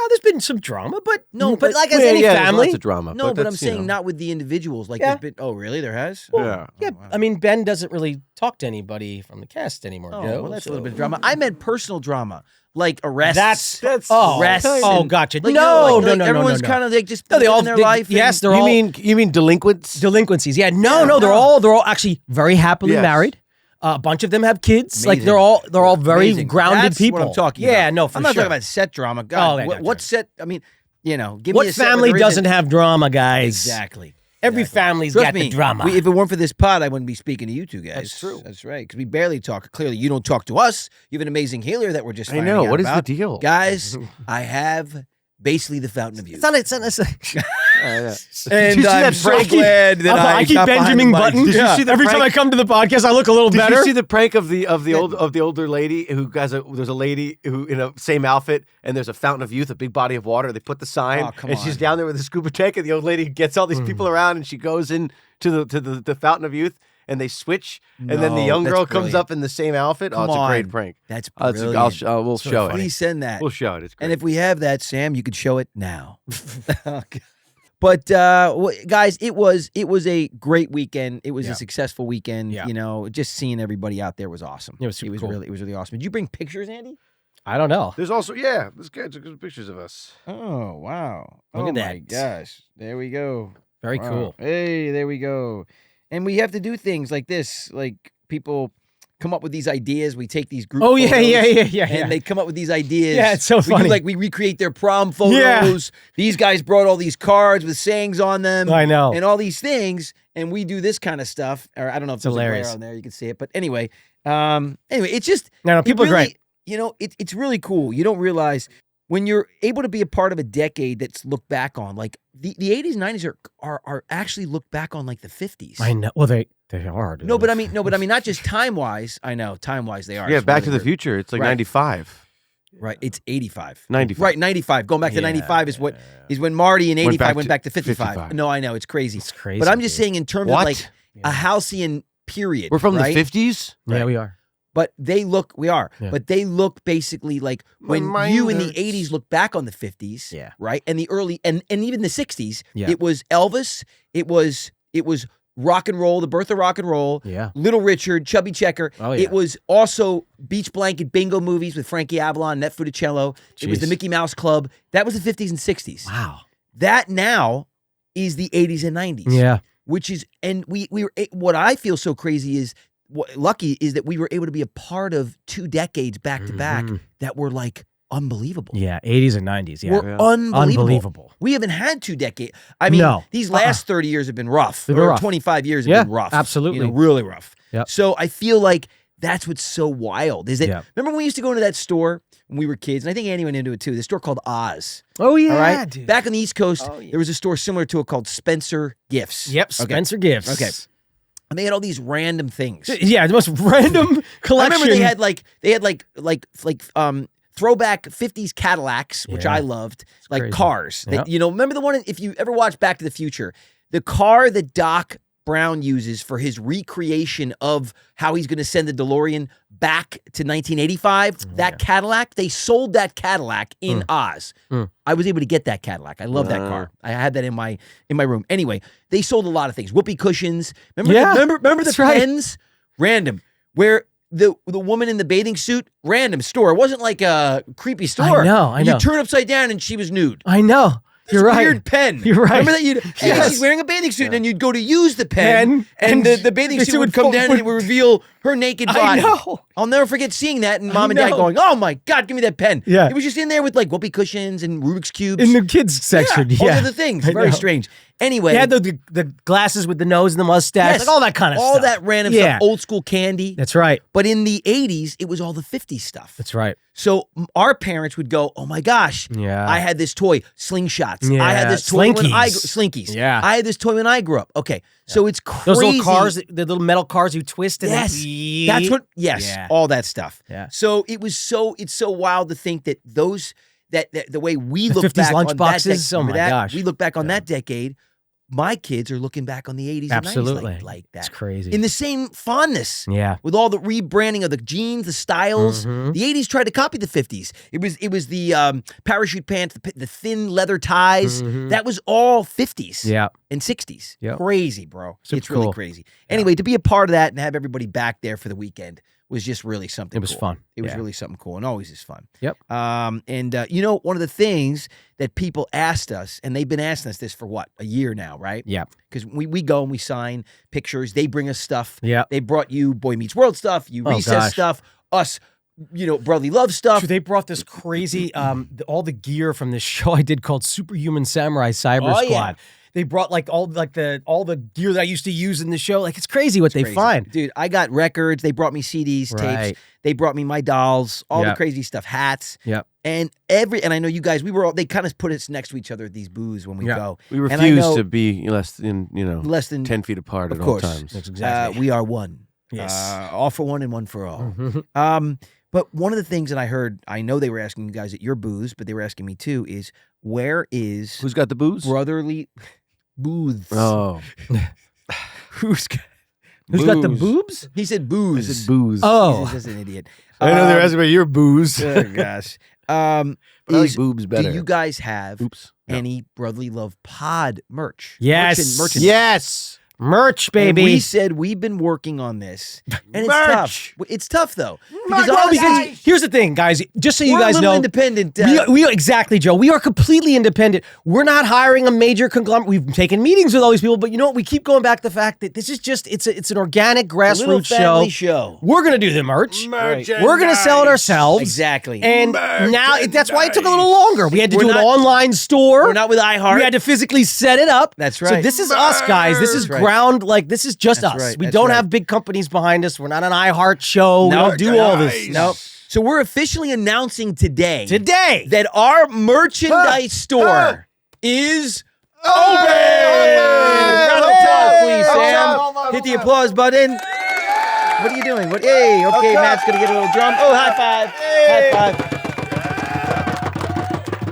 C: there's been some drama, but
A: No,
C: but
A: but-
C: like as
B: Yeah,
C: any
B: yeah, there's
C: family.
B: lots of drama.
A: No, but I'm
B: that's, you
A: saying
B: know.
A: not with the individuals. Like,
C: Yeah.
A: there's been, oh, really? There has?
B: Yeah.
C: Yeah,
A: wow.
C: I mean, Ben doesn't really talk to anybody from the cast anymore,
A: Oh,
C: Joe.
A: well, that's a little
C: so-
A: bit of drama. I meant personal drama, like arrests.
B: That's
A: arrests.
C: Oh,
A: and-
C: gotcha.
A: Like,
C: no,
A: like,
C: no.
A: Everyone's kind of like just
C: No, they all
A: living their
C: they-
A: life.
C: Yes,
A: and-
C: they're all
B: you mean delinquents?
C: delinquencies. Yeah,
A: Yeah,
C: no, they're
A: no.
C: all actually very happily
B: Yes.
C: married. A bunch of them have kids. Like
A: Amazing.
C: they're all very
A: Amazing.
C: grounded
A: That's
C: people.
A: What I'm talking
C: yeah,
A: about.
C: no, for
A: I'm not
C: sure.
A: talking about set drama. God,
C: Oh, okay,
A: what,
C: gotcha.
A: what set? I mean, give me
C: What
A: a set where
C: family
A: there
C: doesn't
A: isn't-
C: have drama, guys?
A: Exactly.
C: Every
A: Exactly.
C: family's
A: Trust
C: got
A: me,
C: the drama.
A: if it weren't for this pod, I wouldn't be speaking to you two guys.
C: That's true.
A: That's right. Because we barely talk. Clearly, you don't talk to us. You have an amazing healer that we're just.
B: I
A: finding
B: know.
A: out
B: What is the
A: about.
B: deal?
A: guys? I have basically the fountain of youth.
C: it's not
B: Yeah.
A: And
B: Did you see
A: I'm
B: that
A: so
B: prank?
A: glad that
C: I keep
A: got behind
C: Benjamin
A: the mic.
C: Button.
B: Did you see the
C: Every time I
B: prank?
C: come to the podcast, I look a little
B: Did
C: better.
B: you see the prank of the older lady who there's a lady who in a same outfit and there's a fountain of youth, a big body of water. They put the sign
A: Oh, come
B: and she's
A: on.
B: down there with a scuba tank and the old lady gets all these people around and she goes in to the fountain of youth and they switch and then the
A: No,
B: young
A: that's
B: girl comes
A: brilliant.
B: up in the same outfit.
A: Come
B: it's a great
A: on.
B: prank.
A: That's
B: We'll
A: brilliant.
B: show it.
A: Please send that.
B: We'll show it. It's great.
A: And if we have that, Sam, you could show it now. But guys, it was a great weekend. It was
C: Yeah.
A: a successful weekend.
C: Yeah.
A: You know, just seeing everybody out there was awesome.
C: It was super cool.
A: really awesome. Did you bring pictures, Andy?
C: I don't know.
B: There's also this guy took some pictures of us.
A: Oh wow!
C: Look
A: oh
C: at
A: my
C: that.
A: gosh! There we go.
C: Very
A: Wow.
C: cool.
A: Hey, there we go. And we have to do things like this. Like people come up with these ideas. We take these group.
C: Oh yeah,
A: photos,
C: yeah.
A: And they come up with these ideas.
C: Yeah, it's so
A: We
C: funny.
A: do, like we recreate their prom photos.
C: Yeah.
A: These guys brought all these cards with sayings on them.
C: I know.
A: And all these things, and we do this kind of stuff. Or I don't know if
C: It's
A: there's
C: hilarious.
A: a glare on there. You can see it, but anyway, it's just
C: No,
A: it
C: people are
A: really-
C: great.
A: You know, it's really cool. You don't realize when you're able to be a part of a decade that's looked back on, like the 80s, 90s are actually looked back on like the 50s.
C: I know. Well, they are. Dude.
A: No, but I mean, not just time wise. I know time wise they are.
B: Yeah,
A: It's
B: Back
A: really
B: to the
A: weird.
B: Future. It's like
A: Right.
B: 95.
A: Right, it's 85.
B: 95.
A: Right, 95. Going back to
C: Yeah.
A: 95 is when Marty in 85 went back to 55.
B: 55.
A: No, I know it's crazy.
C: It's crazy.
A: But I'm just
C: dude.
A: saying in terms
B: What?
A: of like a halcyon period.
B: We're from
A: right?
B: the 50s?
C: Yeah, we are.
A: But we are.
C: Yeah.
A: But they look basically like
B: My
A: when
B: mind
A: you in the
B: hurts.
A: 80s look back on the 50s,
C: Yeah.
A: right? And the early and even the 60s,
C: Yeah.
A: it was Elvis, it was rock and roll, the birth of rock and roll,
C: Yeah.
A: Little Richard, Chubby Checker.
C: Oh, yeah.
A: It was also beach blanket bingo movies with Frankie Avalon, Net Funicello. It was the
C: Jeez.
A: Mickey Mouse Club. That was the 50s and 60s.
C: Wow.
A: That now is the 80s and 90s.
C: Yeah.
A: Which is, and we were, what I feel so crazy is, lucky is that we were able to be a part of 2 decades back to back
C: Mhm.
A: that were like unbelievable.
C: Yeah. 80s and 90s. Yeah.
A: Were
B: Yeah.
A: unbelievable.
C: Unbelievable.
A: We haven't had 2 decades. I mean,
C: No.
A: these last 30 years have been rough.
C: They've been
A: or
C: rough.
A: 25 years have
C: Yeah,
A: been rough.
C: absolutely.
A: You know, really rough.
C: Yep.
A: So I feel like that's what's so wild is that,
C: Yeah.
A: remember when we used to go into that store when we were kids, and I think Andy went into it too, the store called Oz.
C: Oh yeah.
A: All right.
C: Dude.
A: Back on the East Coast,
C: Oh, yeah.
A: there was a store similar to it called Spencer Gifts.
C: Yep.
A: Okay.
C: Spencer Gifts.
A: Okay. And they had all these random things.
C: Yeah, the most random
A: I
C: collection.
A: remember they had throwback 50s Cadillacs, which
C: Yeah.
A: I loved, like
C: crazy.
A: cars.
C: Yep.
A: You know, remember the one if you ever watched Back to the Future, the car that Doc Brown uses for his recreation of how he's going to send the DeLorean back to 1985, that Cadillac, they sold that Cadillac in Oz.
C: Mm.
A: I was able to get that Cadillac. I love that car. I had that in my room. Anyway, they sold a lot of things. Whoopee cushions. Remember
C: Yeah,
A: remember the
C: that's right.
A: pens? Random. Where the woman in the bathing suit, random store. It wasn't like a creepy store.
C: I know.
A: You turn upside down and she was nude.
C: I know.
A: This
C: You're right.
A: weird pen.
C: You're right.
A: Remember that? And
C: Yes.
A: she's wearing a bathing suit, and then you'd go to use the pen,
C: And
A: and the bathing
C: the
A: suit
C: suit
A: would
C: would
A: come
C: fall-
A: down, and it would reveal her naked
C: I
A: body.
C: know.
A: I'll never forget seeing that, and
C: I
A: mom and dad
C: know.
A: going, "Oh my God, give me that pen!"
C: Yeah.
A: It was just in there with like whoopee cushions and Rubik's cubes.
C: In the kids section.
A: all
C: Yeah.
A: the other things.
C: I
A: Very
C: know.
A: strange. Anyway,
C: They had the glasses with the nose and the mustache,
A: yes,
C: like all that kind of
A: all
C: stuff.
A: that random
C: Yeah.
A: stuff, old school candy.
C: That's right.
A: But in the 80s, it was all the 50s stuff.
C: That's right.
A: So our parents would go, "Oh my gosh,
C: Yeah.
A: I had this toy, slingshots. I
C: Yeah,
A: had this toy when
C: Slinkies.
A: Slinkies.
C: Yeah.
A: I had this toy when I grew up." Okay, so it's crazy.
C: Those little cars, the little metal cars you twist and
A: Yes,
C: then
A: that's what. Yes,
C: Yeah.
A: all that stuff.
C: Yeah.
A: So it's so wild to think that those that the way we
C: The
A: look
C: 50s
A: back
C: lunch
A: on
C: boxes?
A: that
C: Oh
A: remember
C: my
A: that?
C: gosh.
A: We look back on that decade. my kids are looking back on the 80s
C: Absolutely.
A: and 90s like
C: It's
A: that.
C: crazy.
A: In the same fondness.
C: Yeah.
A: With all the rebranding of the jeans, the styles.
C: Mhm.
A: The 80s tried to copy the 50s. It was the parachute pants, the thin leather ties.
C: Mhm.
A: That was all 50s
C: Yeah.
A: and 60s.
C: Yep.
A: Crazy, bro.
C: Super
A: it's really
C: cool.
A: crazy. Anyway, to be a part of that and have everybody back there for the weekend was just really something
C: It was
A: cool.
C: fun.
A: It was
C: Yeah.
A: really something cool and always is fun.
C: Yep.
A: You know, one of the things that people asked us, and they've been asking us this for what, a year now, right?
C: Yeah.
A: Because we go and we sign pictures. They bring us stuff.
C: Yeah.
A: They brought you Boy Meets World stuff, you
C: Oh,
A: Recess
C: gosh.
A: stuff, us, Brotherly Love stuff.
C: They brought this crazy, all the gear from this show I did called Superhuman Samurai Cyber
A: Oh,
C: Squad.
A: yeah.
C: They brought all the gear that I used to use in the show. Like it's crazy what they
A: Crazy.
C: find.
A: Dude, I got records. They brought me CDs,
C: Right.
A: tapes. They brought me my dolls, all the
C: Yep.
A: crazy stuff, hats.
C: Yep.
A: And I know you guys, they kind of put us next to each other at these booths when we
C: Yeah.
A: go.
B: We
A: And I
B: refuse
A: know-
B: to be less than
A: Less than
B: 10 feet apart
A: Of
B: at
A: course.
B: all times.
C: That's exactly.
A: we are one.
C: Yes.
A: All for one and one for all.
C: Mhm.
A: But one of the things that I heard, I know they were asking you guys at your booths, but they were asking me too, is where is
B: Who's got the booze?
A: Brotherly Booths?
B: Oh,
A: Who's got,
C: Who's got the
B: Booze.
C: boobs?
A: he said
B: I
A: booze.
B: said booze.
C: Oh.
A: He's just an idiot.
B: I know they're asking about your booze.
A: Oh gosh.
B: But I like
A: Is,
B: boobs better.
A: do you guys have
B: Oops. No.
A: any Brotherly Love pod merch?
C: Yes.
A: Merchandise.
B: Yes.
C: Merch,
A: And
C: baby.
A: we said we've been working on this, and it's tough. It's tough though, because
C: Well,
A: honestly,
C: because here's the thing, guys. Just so you
A: we're
C: guys
A: a little
C: know,
A: independent.
C: we are exactly, Joe. We are completely independent. We're not hiring a major conglomerate. We've taken meetings with all these people, but you know what? We keep going back to the fact that this is just it's an organic
A: little
C: grassroots
A: family
C: show.
A: show.
C: We're gonna do the merch.
A: Right.
C: We're gonna sell it ourselves.
A: Exactly.
C: And now that's why it took a little longer. We had to
A: We're
C: do an
A: not-
C: online store.
A: we're not with iHeart.
C: We had to physically set it up.
A: That's
C: So
A: right.
C: this is us, guys. This is
A: That's right.
C: ground. Like this is just
A: That's
C: us.
A: right.
C: We
A: That's
C: don't
A: right.
C: have big companies behind us. We're not an iHeart show. We
A: No,
C: don't do all this.
A: Nope. So we're officially announcing today
C: Today.
A: that our merchandise store is open. Round of applause, please, Sam. Hit the applause button. What are you doing? Hey, okay, Matt's gonna get a little drum. Oh, high five. High five.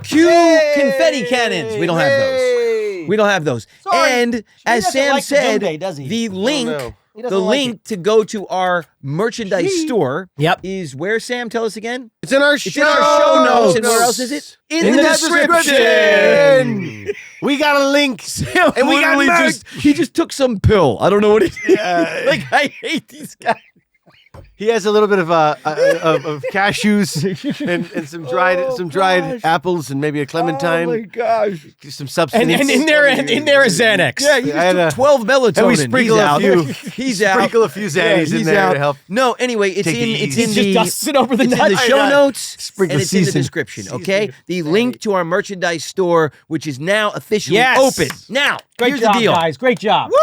A: Cue confetti cannons. We don't have those. We don't have those.
C: Sorry.
A: And as
C: doesn't
A: Sam
C: like the
A: said,
C: Doom Day, does he?
A: the link,
B: no.
C: He
A: the
C: doesn't like
A: link to go to our merchandise store
C: Yep.
A: is where, Sam? Tell us again.
B: It's in our
A: It's in our show notes. And where else is it?
C: In the
B: description. We got a link.
A: And we
B: literally
A: got he just took some pill. I don't know what it is. Like, I hate these guys.
B: He has a little bit of of cashews and some dried apples and maybe a clementine.
A: Oh my gosh.
B: Some substance.
C: And in there is Xanax.
A: Yeah, he
B: I had
A: just took
B: a-
A: 12 melatonin.
B: and we sprinkle
A: he's
B: a
A: out.
B: few.
A: He's out.
B: Sprinkle a few Xannies in
A: he's
B: there
A: out.
B: to help.
A: No, anyway, it's
B: Take it
A: in it's
B: easy.
A: in
C: He
A: the
C: just dusts it over the
A: it's in the
C: nuts.
A: show
B: I know.
A: notes
B: Sprinkle
A: and it's in the
B: season.
A: description, okay? The link to our merchandise store, which is now officially
C: Yes.
A: open. Now,
C: Great
A: here's
C: job,
A: the deal.
C: guys. Great job.
A: Woo!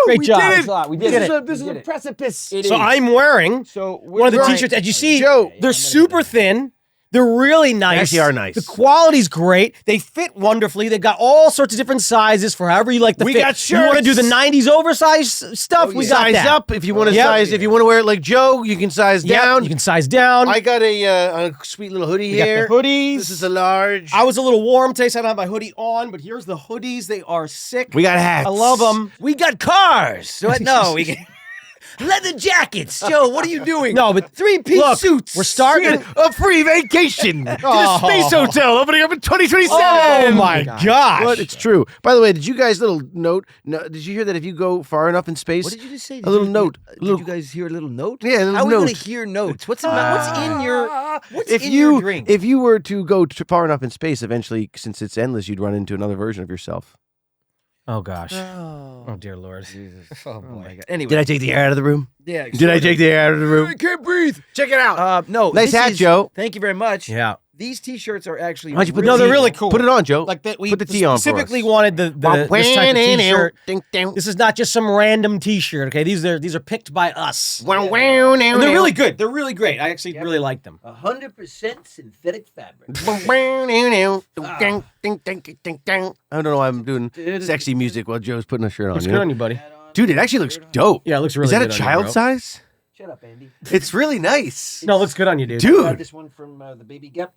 C: Great
A: We
C: job.
A: did
C: Thanks
A: it.
C: a lot. We did it.
A: This is a precipice. It
C: So
A: is.
C: I'm wearing
A: So
C: one of the
A: we're
C: t-shirts. As you see,
B: Joe,
C: they're super thin. They're really nice.
B: actually are nice.
C: The quality's great. They fit wonderfully. They've got all sorts of different sizes for however you like to
B: We
C: fit.
B: got
C: You want to do the
B: shirts.
C: 90s oversized stuff? We got
B: size
C: that.
B: up if you want to
C: Yep.
B: size. If you want to wear it like Joe, you can size
C: Yep,
B: down.
C: you can size down.
B: I got a sweet little hoodie
C: We got
B: here.
C: the hoodies.
B: This is a large.
C: I was a little warm today, so I don't have my hoodie on, but here's the hoodies. They are sick.
B: We got hats.
C: I love them.
A: We got cars. So no, we got leather jackets. Joe, what are you doing?
C: No, but
A: three-piece
C: look,
A: suits.
C: we're starting.
B: A free vacation to
C: Oh.
B: the Space Hotel opening up in 2027.
C: Oh my gosh!
B: But it's true. By the way, did you guys little note? No, did you hear that if you go far enough in space?
A: What did you just say?
B: A little note.
A: Did
B: Little-
A: you guys hear a little note?
B: Yeah, a little
A: How are we
B: note.
A: going to hear notes? What's in your what's
B: if
A: in
B: you
A: your drink?
B: if you were to go far enough in space, eventually, since it's endless, you'd run into another version of yourself.
C: Oh gosh!
A: oh,
C: Oh dear Lord!
A: oh my god. Anyway,
B: Did I take the air out of the room?
A: yeah.
B: Did I take the air out of the room?
A: I can't breathe.
B: Check it out.
A: No.
B: Nice
A: this
B: hat,
A: is-
B: Joe.
A: Thank you very much.
C: Yeah,
A: These T-shirts are actually
B: Why'd you put
C: No,
B: the
C: they're
B: T-
C: really cool.
B: Put it on, Joe.
C: like that. We
B: Put the T on for
C: specifically
B: us.
C: wanted this type of T-shirt. This is not just some random T-shirt. Okay, these are picked by us.
B: Wow, wow, now,
C: And they're
B: now.
C: really good. They're really great. I actually really like them.
A: 100% synthetic fabric.
B: I don't know why I'm doing sexy music while Joe's putting a shirt on.
C: Looks
B: you
C: good
B: know?
C: on you, buddy.
B: Dude, it actually looks dope.
C: Yeah, it looks really
B: Is that
C: good
B: a
C: on you,
B: child
C: bro.
B: size?
A: Shut up, Andy.
B: It's really nice.
C: No, it looks good on you, dude.
A: I got
B: Dude,
A: this one from the Baby Gap.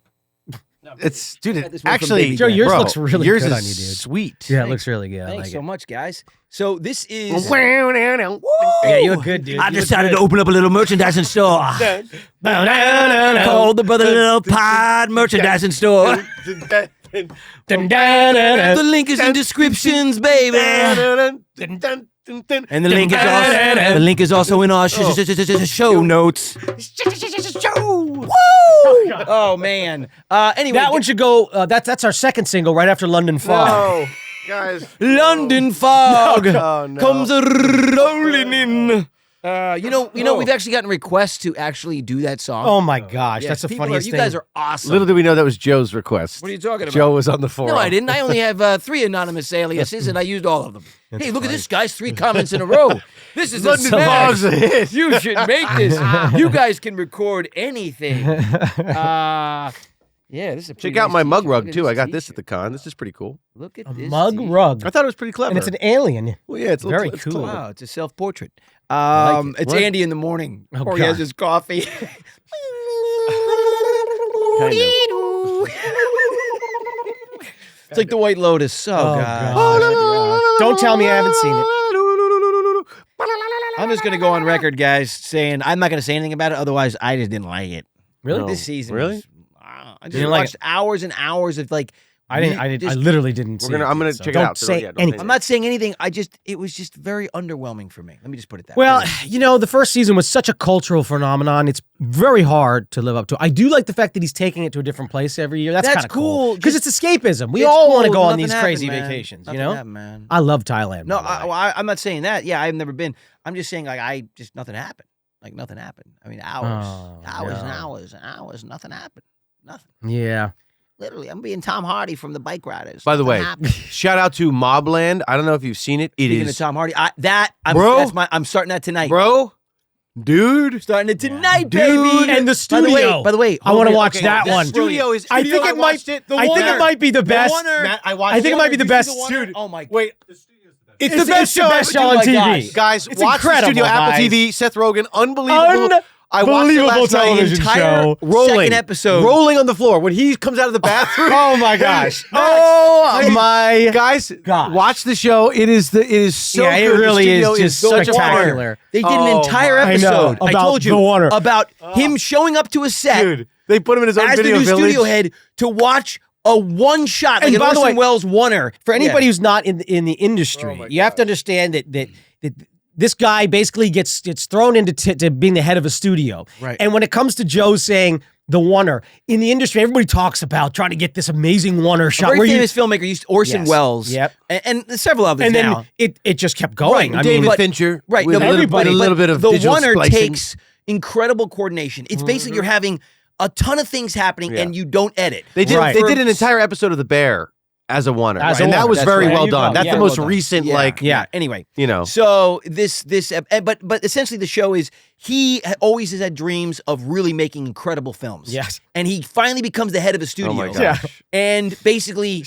B: It's dude.
A: got this one from
B: Actually,
A: Baby
C: Joe,
A: Dan.
C: yours
B: bro,
C: looks really
B: yours
C: good
B: is
C: on you, dude.
B: Sweet.
C: Yeah, it looks really good. I
A: Thanks
C: like
A: so
C: it.
A: much, guys. So this is.
C: Yeah, you look good, dude.
A: I
C: You look
A: decided
C: good.
A: to open up a little merchandising store called the Brotherly Love Pod Merchandising Store. The link is in descriptions, baby. And the link is also in our show notes. Oh man. Anyway,
C: That one should go. That's our second single right after London Fog.
B: No, guys.
A: London fog
B: Oh, no.
A: comes rolling in. We've actually gotten requests to actually do that song.
C: Oh my gosh,
A: Yes,
C: that's the
A: people
C: funniest
A: you
C: thing.
A: guys are awesome.
B: Little did we know that was Joe's request.
A: What are you talking about?
B: Joe was on the forum.
A: No, I didn't. I only have 3 anonymous aliases, and I used all of them. Hey, look at this, guys. 3 comments in a row. This is a
B: London
A: smash.
B: Fog's a hit.
A: You should make this. You guys can record anything. Yeah, this is a pretty
B: Check out
A: nice
B: my mug
A: t-shirt.
B: rug
A: Look at
B: too. I got this
A: t-shirt.
B: at the con. This is pretty cool.
A: Look at
C: A
A: this
C: mug
A: t-shirt.
C: rug.
B: I thought it was pretty clever.
C: And it's an alien.
B: well, yeah, it's
C: very
B: it's
C: cool.
B: clever.
A: Wow, it's a self-portrait.
C: like it.
A: It's
C: What?
A: Andy in the morning.
C: Oh,
A: or he has
C: God.
A: his coffee. It's like the White Lotus. Oh, God.
C: gosh. Don't tell me I haven't seen it.
A: I'm just going to go on record, guys, saying I'm not going to say anything about it. Otherwise, I just didn't like it.
C: Really?
B: No.
A: This season.
B: Really?
A: Was, I just
C: didn't like
A: watched hours and hours of like.
C: I didn't. I
A: just-
C: literally didn't. see
B: I'm gonna
C: so
B: check it
C: don't
B: out. So
C: Say
B: yeah, don't say
C: anything.
A: I'm not saying anything. It was just very underwhelming for me. Let me just put it that
C: Well,
A: way.
C: the first season was such a cultural phenomenon. It's very hard to live up to. I do like the fact that he's taking it to a different place every year. That's
A: That's
C: kind of cool
A: cool.
C: because it's escapism. We
A: It's
C: all want to
A: cool.
C: go on
A: Nothing
C: these
A: happened,
C: crazy
A: man.
C: vacations.
A: Nothing happened, man.
C: I love Thailand.
A: No,
C: by the way.
A: I'm not saying that. Yeah, I've never been. I'm just saying nothing happened. Like nothing happened. I mean, hours
C: Oh,
A: and
C: no.
A: hours and hours. Nothing happened. Nothing.
C: Yeah.
A: Literally, I'm being Tom Hardy from the Bike Riders.
B: By the
A: Nothing
B: way,
A: happened.
B: shout out to Mobland. I don't know if you've seen it. It
A: Speaking of
B: is,
A: Tom Hardy,
B: Bro.
A: I'm starting that tonight.
B: bro, dude.
A: Starting it tonight,
B: Dude.
A: baby.
C: And the studio.
A: By the way,
C: I want to
A: hold
C: watch
A: it.
C: that
A: This
C: one.
B: Studio is.
C: I think it might. I think it might be the best.
B: Matt, I watched.
C: I think it might be the best.
A: Dude, oh my!
B: Wait,
C: It's
B: the best show
C: best
B: ever.
C: show on
A: Oh my
C: TV.
A: gosh.
B: guys,
C: It's
B: watch the
C: incredible,
B: studio. Apple
C: guys.
B: TV. Seth Rogen, unbelievable. I watched it
C: Unbelievable
B: last night.
C: television
A: entire
C: show.
B: Rolling,
A: second episode.
B: rolling on the floor when he comes out of the bathroom.
C: Oh my gosh.
B: Oh
C: my
B: guys,
C: gosh.
B: watch the show. It is so
C: Yeah, it
B: good. The
C: really
B: studio
C: is just
B: so
C: spectacular.
A: They did an
B: Oh
A: entire
B: my-
C: I know.
A: episode. I
C: About
A: told you
C: the water.
A: about him showing up to a set
B: Dude, they put him in his own
A: as the
B: video
A: new
B: village.
A: studio head to watch a one shot, like
C: And
A: an
C: by the
A: Orson
C: way,
A: Welles oneer.
C: For anybody who's not in the industry,
B: Oh my
C: you have to understand that this guy basically gets thrown into to being the head of a studio.
A: Right.
C: And when it comes to Joe saying the oneer in the industry, everybody talks about trying to get this amazing oneer
A: A
C: shot.
A: very
C: where you-
A: famous filmmaker used Orson
C: Yes.
A: Welles.
C: Yep.
A: And several others
C: and then
A: now.
C: it just kept going.
A: Right,
C: I
B: David
C: mean,
B: Fincher.
A: Right,
B: with
A: no,
B: a little,
C: everybody,
B: with a little bit of
A: the
B: digital
A: oneer
B: splicing.
A: takes incredible coordination. It's basically you're having a ton of things happening
B: Yeah.
A: and you don't edit.
B: They did.
C: Right.
B: They did an entire episode of The Bear as a oneer,
C: As a
B: and that
C: oneer,
B: was
A: that's
B: very
A: right.
B: well
C: There you
B: done.
C: go.
B: That's
C: Yeah,
B: the most
C: well done.
B: recent,
A: Yeah.
B: like
A: Yeah. Anyway,
B: you know.
A: so but essentially the show is he always has had dreams of really making incredible films.
C: Yes.
A: And he finally becomes the head of a studio.
B: Oh my
C: Yeah.
B: gosh!
A: And basically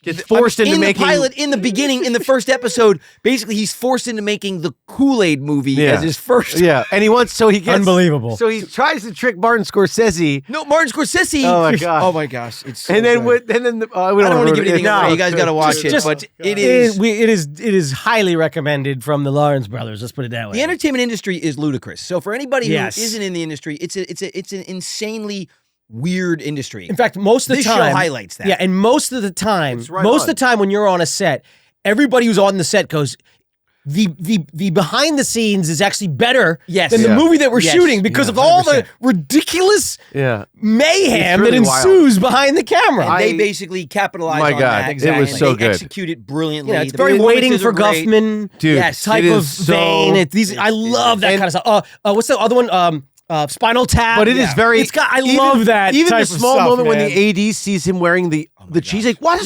B: Gets forced into
A: in
B: making
A: the pilot in the beginning in the first episode, basically he's forced into making the Kool-Aid movie
B: Yeah.
A: as his first.
B: Yeah, and he wants so he gets
C: Unbelievable.
B: So he tries to trick Martin Scorsese,
A: No, Martin Scorsese.
B: Oh my gosh.
A: Oh my gosh! It's so
B: and then
A: good.
B: we don't
A: I don't want to give anything away. You guys got to watch it,
C: Just-
A: but it
C: it
A: is.
C: is highly recommended from the Lawrence brothers. Let's put it that way.
A: The entertainment industry is ludicrous. So for anybody
C: Yes.
A: who isn't in the industry, it's an insanely weird industry.
C: In fact, most of the
A: This
C: time,
A: show highlights that.
C: Yeah, and most of the time,
B: It's right
C: most
B: on.
C: of the time when you're on a set, everybody who's on the set goes, the behind the scenes is actually better
A: Yes.
C: than the
B: Yeah.
C: movie that we're
A: Yes.
C: shooting because
B: Yeah,
C: of all the
A: 100%.
C: ridiculous
B: Yeah,
C: mayhem
B: It's really
C: that ensues behind the camera.
A: And they
B: I-
A: basically capitalize
B: My
A: on
B: God,
A: that.
B: it was
A: And
B: so
A: they
B: good.
A: execute it brilliantly.
C: yeah, it's
A: The
C: very
A: performances
C: waiting for
A: are great.
C: Guffman
B: dude,
A: Yes.
C: type
B: it
C: of
B: is so,
C: vein. I love that
B: and-
C: kind of stuff. What's the other one? Spinal Tap.
B: But it is very.
C: It's got. I
B: even-
C: love that.
B: Even
C: type
B: the
C: of
B: small
C: stuff,
B: moment when
C: man.
B: the AD sees him wearing the cheese, like, what?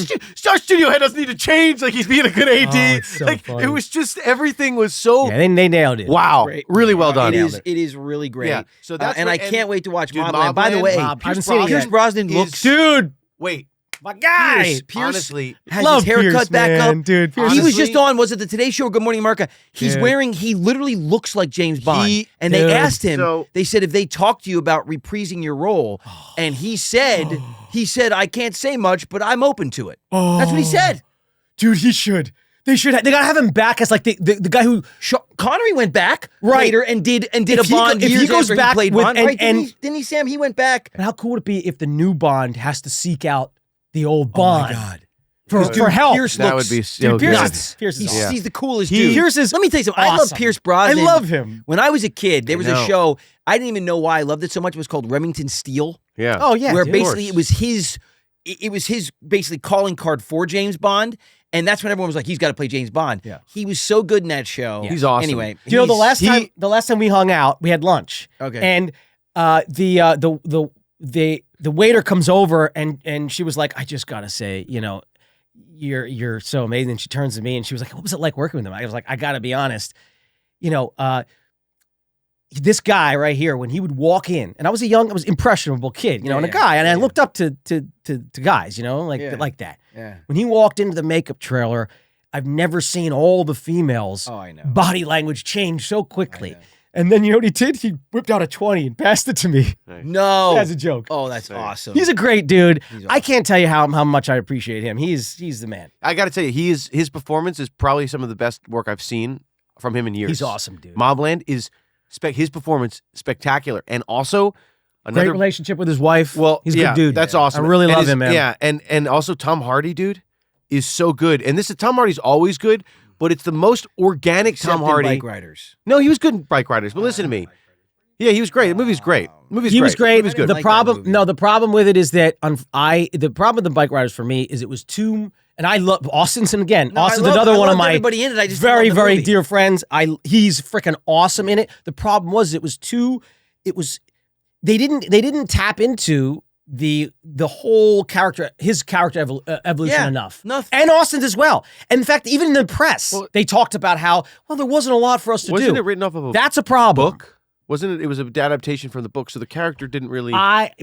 B: Our studio head doesn't need to change. Like he's being a good AD.
C: Oh, it's so
B: like
C: funny.
B: it was just everything was so.
C: Yeah, they nailed it.
B: Wow,
A: Great.
B: really well done.
A: It is really great.
B: Yeah. So that's
A: and
B: what-
A: I can't wait to watch
B: Dude,
A: Mobland. By the
B: Mobland,
A: way,
C: I haven't
A: Pierce
C: seen it yet.
A: Brosnan looks
B: Dude, wait.
C: My guy.
A: Pierce
B: Honestly,
A: has
C: Love
A: his haircut
C: Pierce,
A: back
C: man,
A: up.
C: dude. Pierce
A: He was
B: Honestly-
A: just on, was it the Today Show or Good Morning America? He's
C: Dude.
A: wearing, he literally looks like James Bond.
B: He-
A: and they
C: Dude.
A: asked him,
B: So-
A: they said, if they talked to you about reprising your role, and he said, I can't say much, but I'm open to it. That's what he said.
C: Dude, he should. They should. They gotta have him back as like the guy who.
A: Connery went back
C: Right.
A: later and did
C: If
A: a
C: he go-
A: Bond
C: if he
A: years
C: goes
A: after
C: back
A: he played
C: with-
A: Bond.
C: and-
A: Right?
C: and-
A: Didn't he, Sam? He went back.
C: And how cool would it be if the new Bond has to seek out the old Bond for
A: Dude,
C: help?
A: Pierce
B: that
A: looks
B: would be so
C: Dude, Pierce
B: good.
C: is, Pierce is
A: He's,
C: awesome.
A: he's the coolest
C: He-
A: dude.
C: Pierce is
A: Let me tell you something. I love
C: awesome.
A: Pierce
C: I
A: Brosnan.
C: love him.
A: When I was a kid, there was a
B: know.
A: show. I didn't even know why I loved it so much. It was called Remington Steele,
B: Yeah.
C: Oh yeah,
A: where
C: dude.
A: basically it was his basically calling card for James Bond, and that's when everyone was like, he's got to play James Bond.
C: Yeah.
A: He was so good in that show.
B: He's awesome.
A: Anyway,
C: Do you know the
A: he's-
C: last time we hung out, we had lunch.
A: Okay.
C: And the waiter comes over and she was like, I just gotta say, you're so amazing. And she turns to me and she was like, what was it like working with him? I was like, I gotta be honest, this guy right here, when he would walk in, and I was impressionable kid, and a guy, and I looked up to guys, like that.
A: Yeah.
C: When he walked into the makeup trailer, I've never seen all the females'
A: Oh, I know.
C: body language change so quickly.
A: I know.
C: And then you know what he did? He whipped out a 20 and passed it to me
A: No.
C: as a joke.
A: Oh, that's awesome.
C: He's a great dude.
A: He's
C: I can't tell you how much I appreciate him. He's the man.
B: I got to tell you, his performance is probably some of the best work I've seen from him in years.
C: He's awesome, dude.
B: Mobland is his performance spectacular, and also
C: Great
B: another
C: relationship with his wife.
B: Well,
C: he's a
B: yeah,
C: good dude.
B: That's awesome.
C: I really
B: And
C: love
B: his-
C: him, man.
B: Yeah, and also Tom Hardy, dude, is so good. And Tom Hardy's always good, but it's the most organic
A: Except
B: Tom
A: in
B: Hardy.
A: Bike Riders.
B: No, he was good in Bike Riders, but listen to me. Yeah, he was great. The movie's great.
C: He was great.
B: The movie's good.
C: The
A: like that
C: problem,
A: movie.
C: no, the problem with it is that the problem with the Bike Riders for me is it was too. And I love Austin's, and again,
A: No, I
C: Austin's
A: love-
C: another
A: I
C: one of
A: loved
C: my
A: everybody in it. I just
C: very,
A: didn't love the
C: very
A: movie.
C: dear friends. He's freaking awesome in it. The problem was they didn't tap into the whole character, his character evolution
A: Yeah,
C: enough.
A: nothing.
C: And Austin's as well. And in fact, even in the press, they talked about how, there wasn't a lot for us to
B: Wasn't
C: do.
B: it written off of a
C: That's a problem.
B: book? Wasn't it? It was an adaptation from the book, so the character didn't really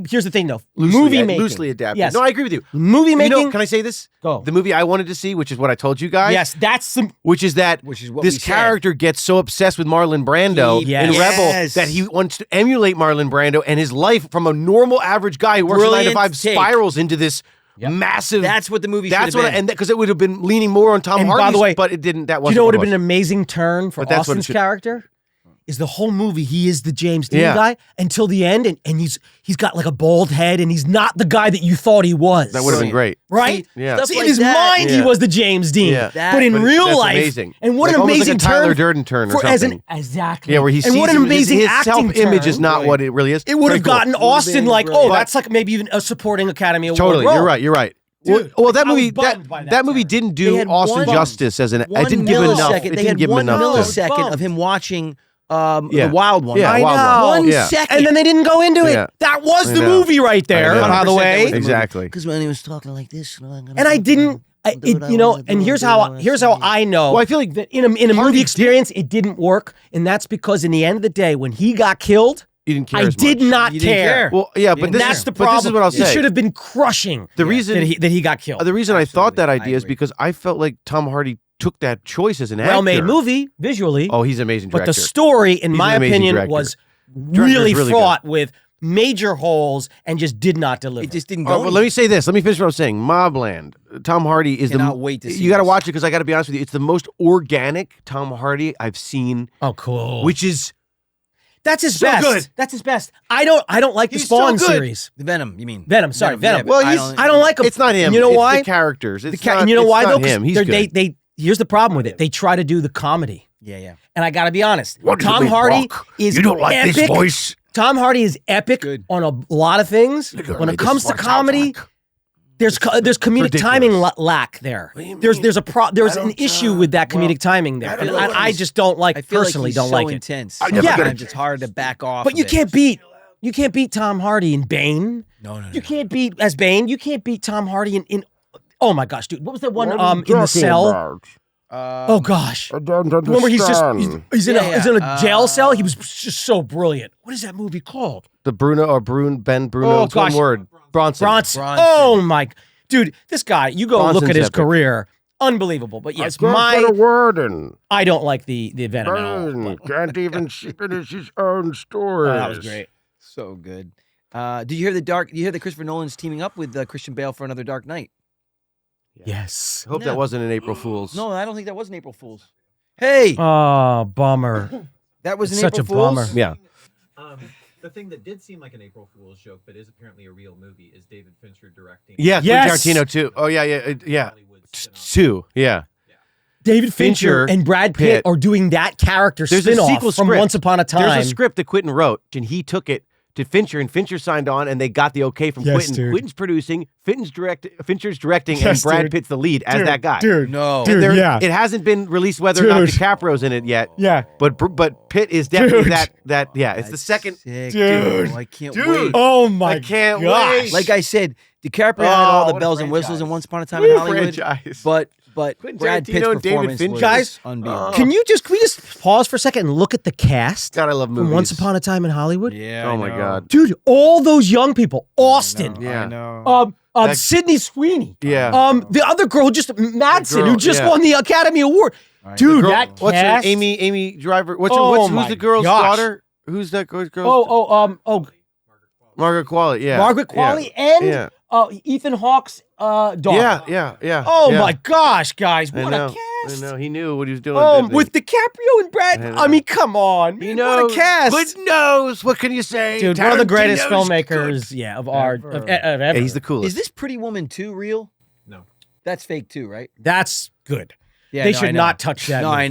C: Here's the thing though.
B: loosely
C: Movie making.
B: loosely adapted.
C: Yes.
B: No, I agree with you.
C: Movie making.
B: You know, can I say this?
C: Go.
B: The movie I wanted to see, which is what I told you guys.
C: Yes, that's the.
B: Which is what
A: we
B: this
A: said.
B: character gets so obsessed with Marlon Brando
C: Yes.
B: in Rebel
A: Yes.
B: that he wants to emulate Marlon Brando, and his life from a normal average guy who works a 9 to
A: Brilliant
B: 5
A: take.
B: spirals into this massive.
A: That's what the movie
B: That's
A: should have
B: what,
A: been.
B: and because it would have been leaning more on Tom
C: And by
B: Hardy.
C: the way,
B: but it didn't. That
C: Do you
B: wasn't.
C: know what
B: what
C: would have been an amazing turn for
B: But that's what it
C: Austin's
B: should-
C: character? Is the whole movie he is the James Dean
B: Yeah.
C: guy until the end, and he's got like a bald head, and he's not the guy that you thought he was.
B: That would have been great.
C: right.
B: Yeah.
A: Stuff
C: See,
A: like
C: in his
A: that.
C: mind, he
B: Yeah.
C: was the James Dean,
B: Yeah.
C: but in
B: But
C: real
B: that's
C: life,
B: amazing.
C: and what
B: Like
C: an
B: almost
C: amazing
B: like a Tyler
C: turn
B: Durden turn or
C: for, as an
B: something.
C: exactly.
B: Yeah, where he
C: and
B: sees
C: what an
B: him-
C: amazing
B: his
C: acting
B: self-image
C: turn.
B: is not
A: Right.
B: what it really is.
C: It would have
B: Very cool.
C: gotten Austin
A: been
C: like,
A: brilliant.
C: oh, that's like maybe even a supporting Academy Award
B: Totally,
C: role.
B: you're right. You're right.
C: Dude,
B: well, that
C: I was
B: movie
C: bummed by
B: that
C: that
B: movie
C: turn.
B: didn't
A: They
B: do
A: had
B: Austin
A: one-
B: justice as an. It
A: One
B: didn't give him enough.
A: millisecond.
B: It
A: They
B: didn't
A: had
B: give him
A: one
B: enough.
A: millisecond of him watching the Wild One.
B: Yeah,
C: I
B: Wild
C: know.
B: One.
A: One
B: Yeah.
A: second.
C: And then they didn't go into it.
B: Yeah.
C: That was
B: I
C: the
B: know.
C: movie right there,
B: I know.
C: by the
A: 100%
C: way.
A: that was the
B: Exactly.
A: Because when he was talking like this,
C: And I didn't, and here's how I know.
B: Well, I feel like
C: that in a
B: Hardy
C: movie
B: did-
C: experience, it didn't work, and that's because in the end of the day, when he got killed,
B: you didn't care.
C: I
B: as
C: did
B: much.
C: not
A: You didn't
C: care.
A: care.
B: Well, yeah,
A: You
B: but
A: didn't
B: this
A: care.
C: That's
B: is
C: the
B: but
C: problem.
B: this is what I'll
C: It
B: say.
C: should have been crushing.
B: The reason
C: that he got killed.
B: the reason I thought that
A: Absolutely.
B: idea is
A: I agree.
B: because I felt like Tom Hardy took that choice as an actor.
C: Well-made movie visually,
B: Oh, he's an amazing
C: but
B: director.
C: the story, in
B: He's
C: my
B: an amazing
C: opinion,
B: director.
C: was
B: Director's
C: really
B: really
C: fraught with major holes and just did not deliver.
A: It just didn't
B: Oh,
A: go.
B: well, let me say this. Let me finish what I was saying. Mobland. Tom Hardy is
A: Cannot wait to see
B: You got to
A: this.
B: watch it because I got to be honest with you. It's the most organic Tom Hardy I've seen,
C: oh, cool.
B: which is
C: That's his
B: so
C: best.
B: good.
C: That's his best. I don't like the
B: He's so
C: Spawn
B: good.
C: series.
A: The Venom, you mean?
C: Venom, sorry, Venom.
A: but
B: Well, he's-
C: I don't like him.
B: it's not him.
C: You know
B: It's
C: why?
B: The characters. It's
C: The
B: not,
C: and you know
B: it's
C: why
B: not
C: though? 'Cause
B: him. He's
C: they're-
B: good.
C: they here's the problem with it. They try to do the comedy,
A: Yeah, yeah.
C: and I got to be honest.
B: What does it
C: Tom
B: mean,
C: Hardy
B: Brock?
C: is
B: You don't like
C: epic.
B: this voice?
C: Tom Hardy is epic
A: Good.
C: on a lot of things. When it comes to comedy, there's comedic
B: Ridiculous.
C: timing lack there.
B: do you
C: There's
B: mean?
C: there's an issue with that comedic timing there.
A: feel
C: And
A: like
C: I
A: he's-
C: just don't like
A: I feel
C: personally
A: like he's
C: don't
A: so
C: like it.
A: intense.
B: I never
C: get
A: Sometimes
B: it.
A: it's hard to back off.
C: But
A: of
C: you
A: it.
C: can't beat Tom Hardy in Bane.
A: No.
C: You can't beat as Bane. You can't beat Tom Hardy in oh my gosh, dude. What was that one in the cell? Oh gosh. The one where he's in a jail cell. He was just so brilliant. What is that movie called?
B: The Bruno or Ben Bruno.
C: Oh,
B: it's one
C: gosh.
B: word. Bronson.
C: Bronson.
A: Bronson.
C: Oh my. dude, this guy, you go
B: Nonsense
C: look at his
B: epic.
C: career, unbelievable. But yes,
D: I can't get a word in.
C: I don't like the Venom at all.
D: Burn.
C: But,
D: Can't even finish his own story.
C: that was great.
A: So good. Did you hear you hear that Christopher Nolan's teaming up with Christian Bale for another Dark Knight?
C: Yes.
B: I hope
A: No.
B: that wasn't an April Fool's.
A: No, I don't think that was an April Fool's. Hey,
C: Oh, bummer.
A: that was an
C: such
A: April
C: a bummer.
A: Fool's.
B: Yeah.
E: The thing that did seem like an April Fool's joke, but is apparently a real movie, is David Fincher directing.
B: Yeah,
C: Yes.
B: Quentin Tarantino too. Oh yeah.
E: Hollywood spin-off.
B: Two. Yeah.
C: David Fincher
B: Fincher,
C: and Brad Pitt
B: Pitt.
C: are doing that character
B: There's a
C: spin-off
B: sequel
C: from
B: script.
C: Once Upon a Time.
B: There's a script that Quentin wrote, and he took it to Fincher, and Fincher signed on, and they got the okay from
C: Yes,
B: Quentin.
C: dude.
B: Quentin's producing, Fincher's directing,
C: Yes,
B: and Brad
C: dude.
B: Pitt's the lead as that guy.
C: Dude,
A: No.
C: Dude,
B: There-
C: yeah.
B: It hasn't been released whether or not
C: Dude.
B: DiCaprio's in it yet.
C: Yeah.
B: But Pitt is definitely
C: Dude.
B: that. Yeah, it's the
A: That's
B: second.
A: sick,
C: Dude.
A: I can't
B: Dude.
A: wait.
C: Oh my
B: I can't
C: gosh.
B: wait.
A: Like I said, DiCaprio had all
B: Oh,
A: the
B: what a
A: bells and whistles in
B: franchise.
A: Once Upon a Time in Hollywood.
B: Franchise.
A: But
B: Quentin
A: Brad Pitt's
B: Tarantino and David
A: performance
B: Fincher.
A: was
C: Guys,
A: unbelievable.
C: Can we just pause for a second and look at the cast
B: God, I love movies.
C: from Once Upon a Time in Hollywood?
A: Yeah.
B: Oh my God.
C: Dude, all those young people. Austin.
B: Yeah.
A: I know.
B: That-
C: Sydney Sweeney.
B: Yeah.
C: The other girl, just Madsen,
B: girl,
C: who just
B: yeah.
C: won the Academy Award. Dude,
B: Girl-
C: that
B: what's her
C: cast.
B: Amy Driver? What's
C: Oh
B: who's
C: my
B: the girl's
C: gosh.
B: daughter? Who's that girl's? Margaret Qualley. Yeah.
C: Margaret Qualley and
B: Yeah.
C: Ethan Hawke's daughter.
B: Yeah.
C: Oh
B: yeah.
C: my gosh, guys,
B: I
C: what
B: know.
C: a cast!
B: I know. He knew what he was doing.
C: Oh,
B: didn't he?
C: with DiCaprio and Brad.
B: I know.
C: I mean, come on,
B: He
C: man,
B: knows.
C: what a cast!
B: Good knows. What can you say?
C: Dude, one of the greatest
B: Tarantino's
C: filmmakers,
B: good.
C: yeah, of art of ever.
B: Yeah, he's the coolest.
A: Is this Pretty Woman 2 real?
E: No.
A: That's fake too, right?
C: That's good.
A: Yeah,
C: They
A: no,
C: should
A: I know.
C: not touch that.
A: No,
C: movie.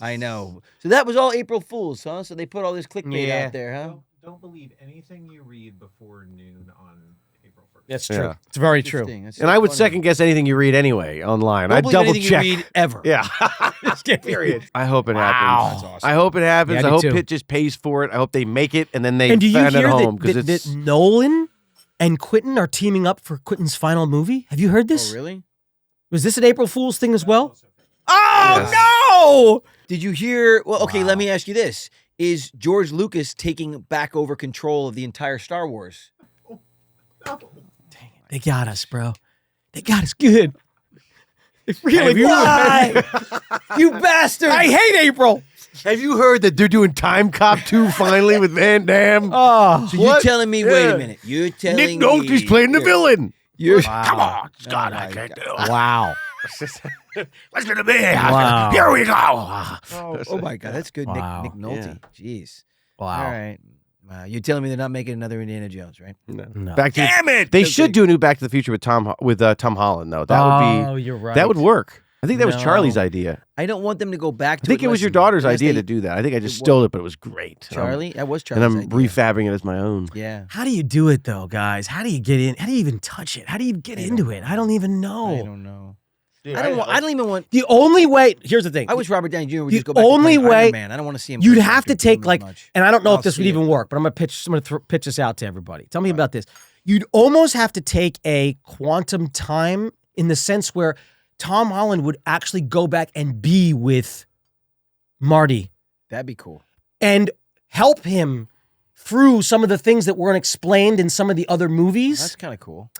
A: I know. So that was all April Fools, huh? So they put all this clickbait
B: Yeah.
A: out there, huh?
E: Don't believe anything you read before noon on April 1st.
C: That's true.
B: Yeah.
C: It's very true.
A: Interesting. That's
B: And
A: so
B: I would
A: funny.
B: second guess anything you read anyway online.
A: Don't
B: I'd
A: believe
B: double
A: anything
B: check.
A: you read ever.
B: Yeah.
C: Period.
B: I hope it
C: Wow.
B: happens.
C: That's awesome.
B: I hope it happens.
C: Yeah, I
B: I
C: do
B: hope
C: too.
B: Pitt just pays for it. I hope they make it and then they
C: And do you
B: find it
C: hear
B: home
C: that,
B: because it's
C: that Nolan and Quentin are teaming up for Quentin's final movie? Have you heard this?
A: Oh, really?
C: Was this an April Fool's thing as well?
E: Also fake.
C: Oh
B: Yes.
C: no!
A: Did you hear? Well, okay, let
C: Wow.
A: me ask you this. Is George Lucas taking back over control of the entire Star Wars?
C: They got us, bro. They got us good. They really
B: Have you-
C: why?
A: You bastard!
C: I hate April.
B: Have you heard that they're doing Time Cop 2 finally with Van Damme?
C: Oh,
A: So you're
B: What?
A: telling me? Wait
B: Yeah.
A: a minute. You're telling
B: Nick
A: me
B: Nolte's playing the villain.
A: You're
B: Come on, Scott,
A: Oh
B: I
A: my
B: can't
A: God.
B: do it.
C: wow.
B: Listen to me.
C: Wow.
B: Here we go.
A: oh my God, that's good,
C: Wow.
A: Nick Nolte. Jeez.
C: Wow.
A: All right. Wow. You're telling me they're not making another Indiana Jones, right?
C: No.
B: Back to
A: Damn it!
B: They
A: Okay.
B: should do a new Back to the Future with Tom Holland though. That would
C: Oh, you're right.
B: be that would work. I think that was
C: No.
B: Charlie's idea.
A: I don't want them to go back to
B: I think it was your daughter's idea to do that. I think I just stole it, but it was great.
A: Charlie. That was
B: And
A: Charlie's
B: I'm
A: idea.
B: refabbing it as my own.
A: Yeah.
C: How do you do it though, guys? How do you get in? How do you even touch it? How do you get
A: I
C: into
A: don't
C: it? I don't even know.
A: I don't know. I don't even want.
C: The only way, here's the thing.
A: I wish Robert Downey Jr. would
C: The
A: just go back.
C: only
A: to playing
C: way-
A: Iron Man. I don't want to see him.
C: You'd
A: push
C: have to
A: through
C: take
A: doom as
C: like,
A: much.
C: and I don't know
A: I'll
C: if this would
A: see
C: even
A: it.
C: work, but I'm gonna pitch this out to everybody. Tell me about this. You'd almost have to take a quantum time in the sense where Tom Holland would actually go back and be with Marty
A: That'd be cool.
C: and help him through some of the things that weren't explained in some of the other movies,
A: That's kind of cool.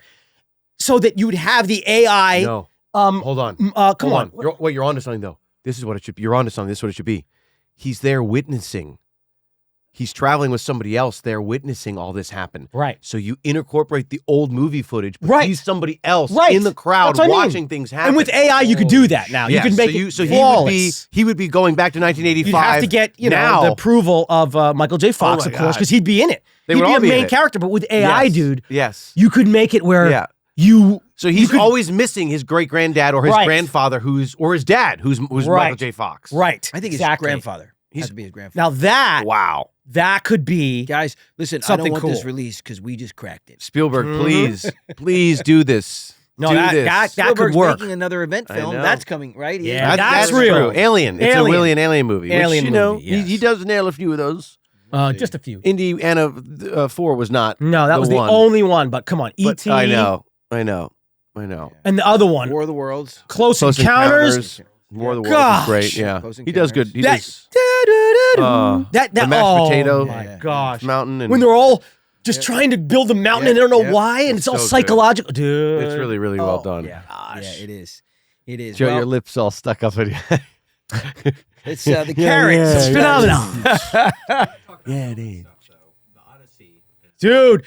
C: so that you would have the AI.
B: No,
C: Come
B: hold on.
C: Come on.
B: You're onto something though. This is what it should be. You're onto something. This is what it should be. He's there witnessing. He's traveling with somebody else there witnessing all this happen.
C: Right.
B: So you incorporate the old movie footage, but
C: Right.
B: he's somebody else
C: Right.
B: in the crowd
C: That's what I mean.
B: watching things happen.
C: And with AI, you could do that now.
B: Yeah,
C: You could make
B: so
C: it
B: so
C: flawless.
B: he would be going back to 1985.
C: You'd have to get
B: now.
C: the approval of Michael J. Fox,
B: Oh
C: of
B: my
C: course,
B: God.
C: because he'd be in it.
B: They
C: He'd
B: would
C: be
B: all
C: a
B: be in
C: main
B: it.
C: character, but with AI,
B: Yes.
C: dude,
B: Yes.
C: you could make it where
B: Yeah.
C: you.
B: So he's
C: could-
B: always missing his great granddad or his
C: Right.
B: grandfather, or his dad, who's
C: Right.
B: Michael J. Fox.
C: Right.
B: Oh,
A: I think
C: exactly.
A: his grandfather. Has to be his grandfather.
C: Now
B: Wow.
C: that could be.
A: Guys, listen. I
C: Something
A: don't want this
C: cool.
A: released because we just cracked it.
B: Spielberg,
C: Mhm.
B: please do this.
C: No,
B: do
C: that-
B: this.
C: that could
A: Spielberg's
C: work.
A: making another event
B: I
A: film.
B: know.
A: That's coming, right? He is
C: Yeah,
A: making
C: that's
A: another
C: real.
B: true.
A: film.
B: Alien. It's a
C: Alien.
B: William Alien movie.
C: Alien
B: which, you know,
C: movie, yes.
B: he does nail a few of those.
C: Just a few.
B: Indiana 4 was not.
C: No, that was the
B: one.
C: only one. But come on,
B: But
C: E.T.
B: I know.
C: And the other one,
A: War of the Worlds.
C: Close
B: Close
C: Encounters.
B: War of the Worlds
C: Gosh.
B: is great. Yeah,
A: Close
B: he does good. He
C: That,
B: does
C: that
B: the mashed
C: oh
B: potato.
C: my
A: Yeah.
C: gosh!
B: Mountain and
C: When they're all just trying to build a mountain and I don't know why, and it's all
B: so good.
C: psychological. Dude.
B: It's really, really well done.
C: Yeah.
A: Yeah, it is. It is.
B: Joe,
A: Well,
B: your lips all stuck up.
A: it's the carrots.
C: It's phenomenal.
B: Yeah, it is.
E: So the Odyssey.
C: Dude.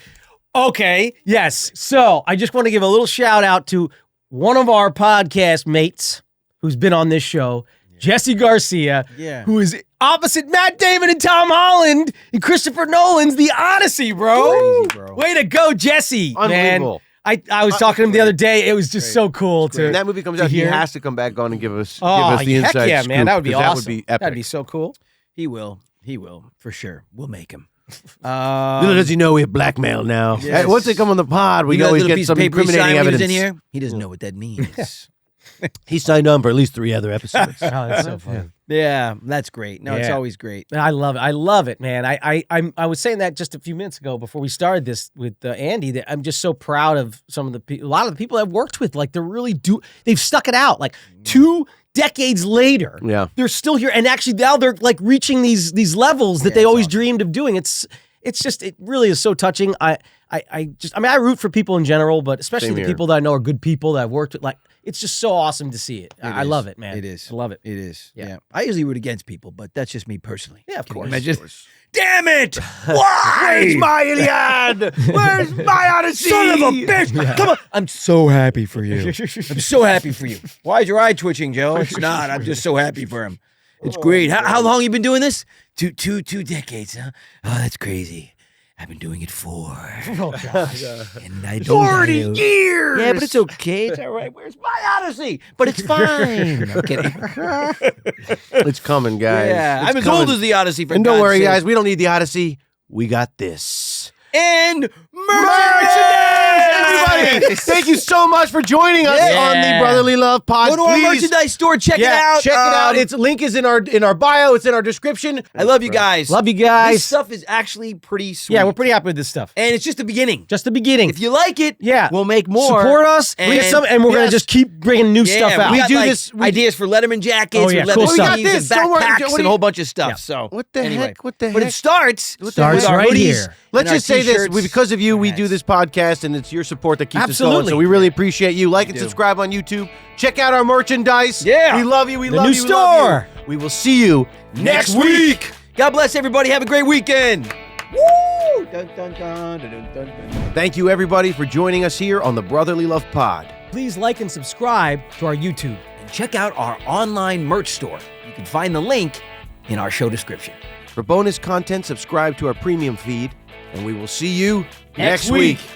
C: Okay. Yes. So I just want to give a little shout out to one of our podcast mates who's been on this show, Jesse Garcia,
A: Yeah.
C: who is opposite Matt Damon and Tom Holland and Christopher Nolan's The Odyssey, bro.
A: Crazy, bro.
C: Way to go, Jesse. Man.
B: Unbelievable.
C: I was talking to him the other day. It was just so cool to
B: When that movie comes
C: to
B: out, he
C: hear.
B: has to come back on and give us
C: Oh,
B: the
C: heck
B: inside
C: yeah, man.
B: scoop,
C: That would be
B: 'cause
C: awesome.
B: That would be epic.
C: That'd be so cool.
A: He will. He will for sure. We'll make him.
B: Little does he know we have blackmail now.
A: Yes.
B: Hey, once they come on the pod, we
A: You
B: know
A: that
B: he's
A: little
B: getting
A: piece
B: some
A: of paper he
B: incriminating
A: signed when he was
B: evidence.
A: in here. He doesn't know what that means.
B: He signed on for at least 3 other episodes.
C: Oh, that's so funny.
A: Yeah, that's great. No, it's
C: Yeah.
A: always great.
C: I love it. I love it, man. I was saying that just a few minutes ago before we started this with Andy. That I'm just so proud of some of the people. A lot of the people I've worked with. Like they've stuck it out. Like 2 decades later,
B: Yeah.
C: they're still here, and actually now they're like reaching these levels that
A: Yeah,
C: they
A: it's
C: always
A: awesome.
C: dreamed of doing. It really is so touching. I root for people in general, but especially
B: Same
C: the
B: here.
C: people that I know are good people that I've worked with. Like, it's just so awesome to see it. I
A: is.
C: love it, man.
A: It is.
C: I love it.
A: It is.
C: Yeah.
A: Yeah. I usually root against people, but that's just me personally.
C: Yeah, of
A: Can you
C: course.
A: imagine? Damn it! Why?
B: Where's my Iliad? Where's my Odyssey?
A: Son of a bitch! Come on! I'm so happy for you. I'm so happy for you. Why is your eye twitching, Joe? It's not. I'm just so happy for him. It's great. How long you been doing this? Two decades, huh? Oh, that's crazy. I've been doing it 4.
C: Oh gosh.
A: And I don't
B: 40
A: know.
B: years!
A: Yeah, but it's okay. It's all right. Where's my Odyssey? But it's fine. I'm kidding.
B: It's coming, guys.
A: Yeah,
B: It's
A: I'm as
B: coming.
A: old as the Odyssey. For
B: And don't
A: God's
B: worry,
A: sake.
B: guys. We don't need the Odyssey. We got this.
A: And
B: Everybody,
A: merchandise.
B: thank you so much for joining us
A: Yeah.
B: on the Brotherly Love Pod.
A: Go to our
B: Please,
A: merchandise store. Check it out.
B: Check it out. Its link is in our bio. It's in our description.
A: I love you guys.
C: Love you
A: This
C: guys.
A: stuff is actually pretty sweet.
C: Yeah, we're pretty happy with this stuff.
A: And it's just the beginning.
C: Just the beginning.
A: If you like it,
C: Yeah.
A: we'll make more.
C: Support us, and we're gonna
B: yes.
C: just keep bringing new
A: Yeah,
C: stuff out.
A: We
B: We
A: got,
B: do
A: like,
B: this-
A: ideas for Letterman jackets,
C: Oh, yeah,
A: with leather
C: cool stuff.
A: sleeves
B: We got
A: and
B: this. Don't worry,
A: backpacks
B: what do
A: and a
B: you-
A: whole bunch of stuff.
C: Yeah.
A: So
B: What the
A: anyway.
B: heck? What the
A: But
B: heck?
A: it starts
C: Starts
A: with our
C: right
A: hoodies
C: here.
B: Let's
A: and our
B: just say this:
A: t-shirts.
B: because of you, we
A: Yes.
B: do this podcast, and it's your support that keeps us going.
C: Absolutely.
B: So we really appreciate you. Like and
A: do.
B: subscribe on YouTube. Check out our merchandise.
A: Yeah.
B: we love you. We
C: The
B: love
C: new
B: you. We love
C: store.
B: you. We will see you next week.
A: God bless everybody. Have a great weekend. Woo! Dun, dun, dun, dun, dun, dun, dun.
B: Thank you, everybody, for joining us here on the Brotherly Love Pod.
C: Please like and subscribe to our YouTube.
A: And check out our online merch store. You can find the link in our show description.
B: For bonus content, subscribe to our premium feed, and we will see you
C: Next
B: next
C: week.
B: week.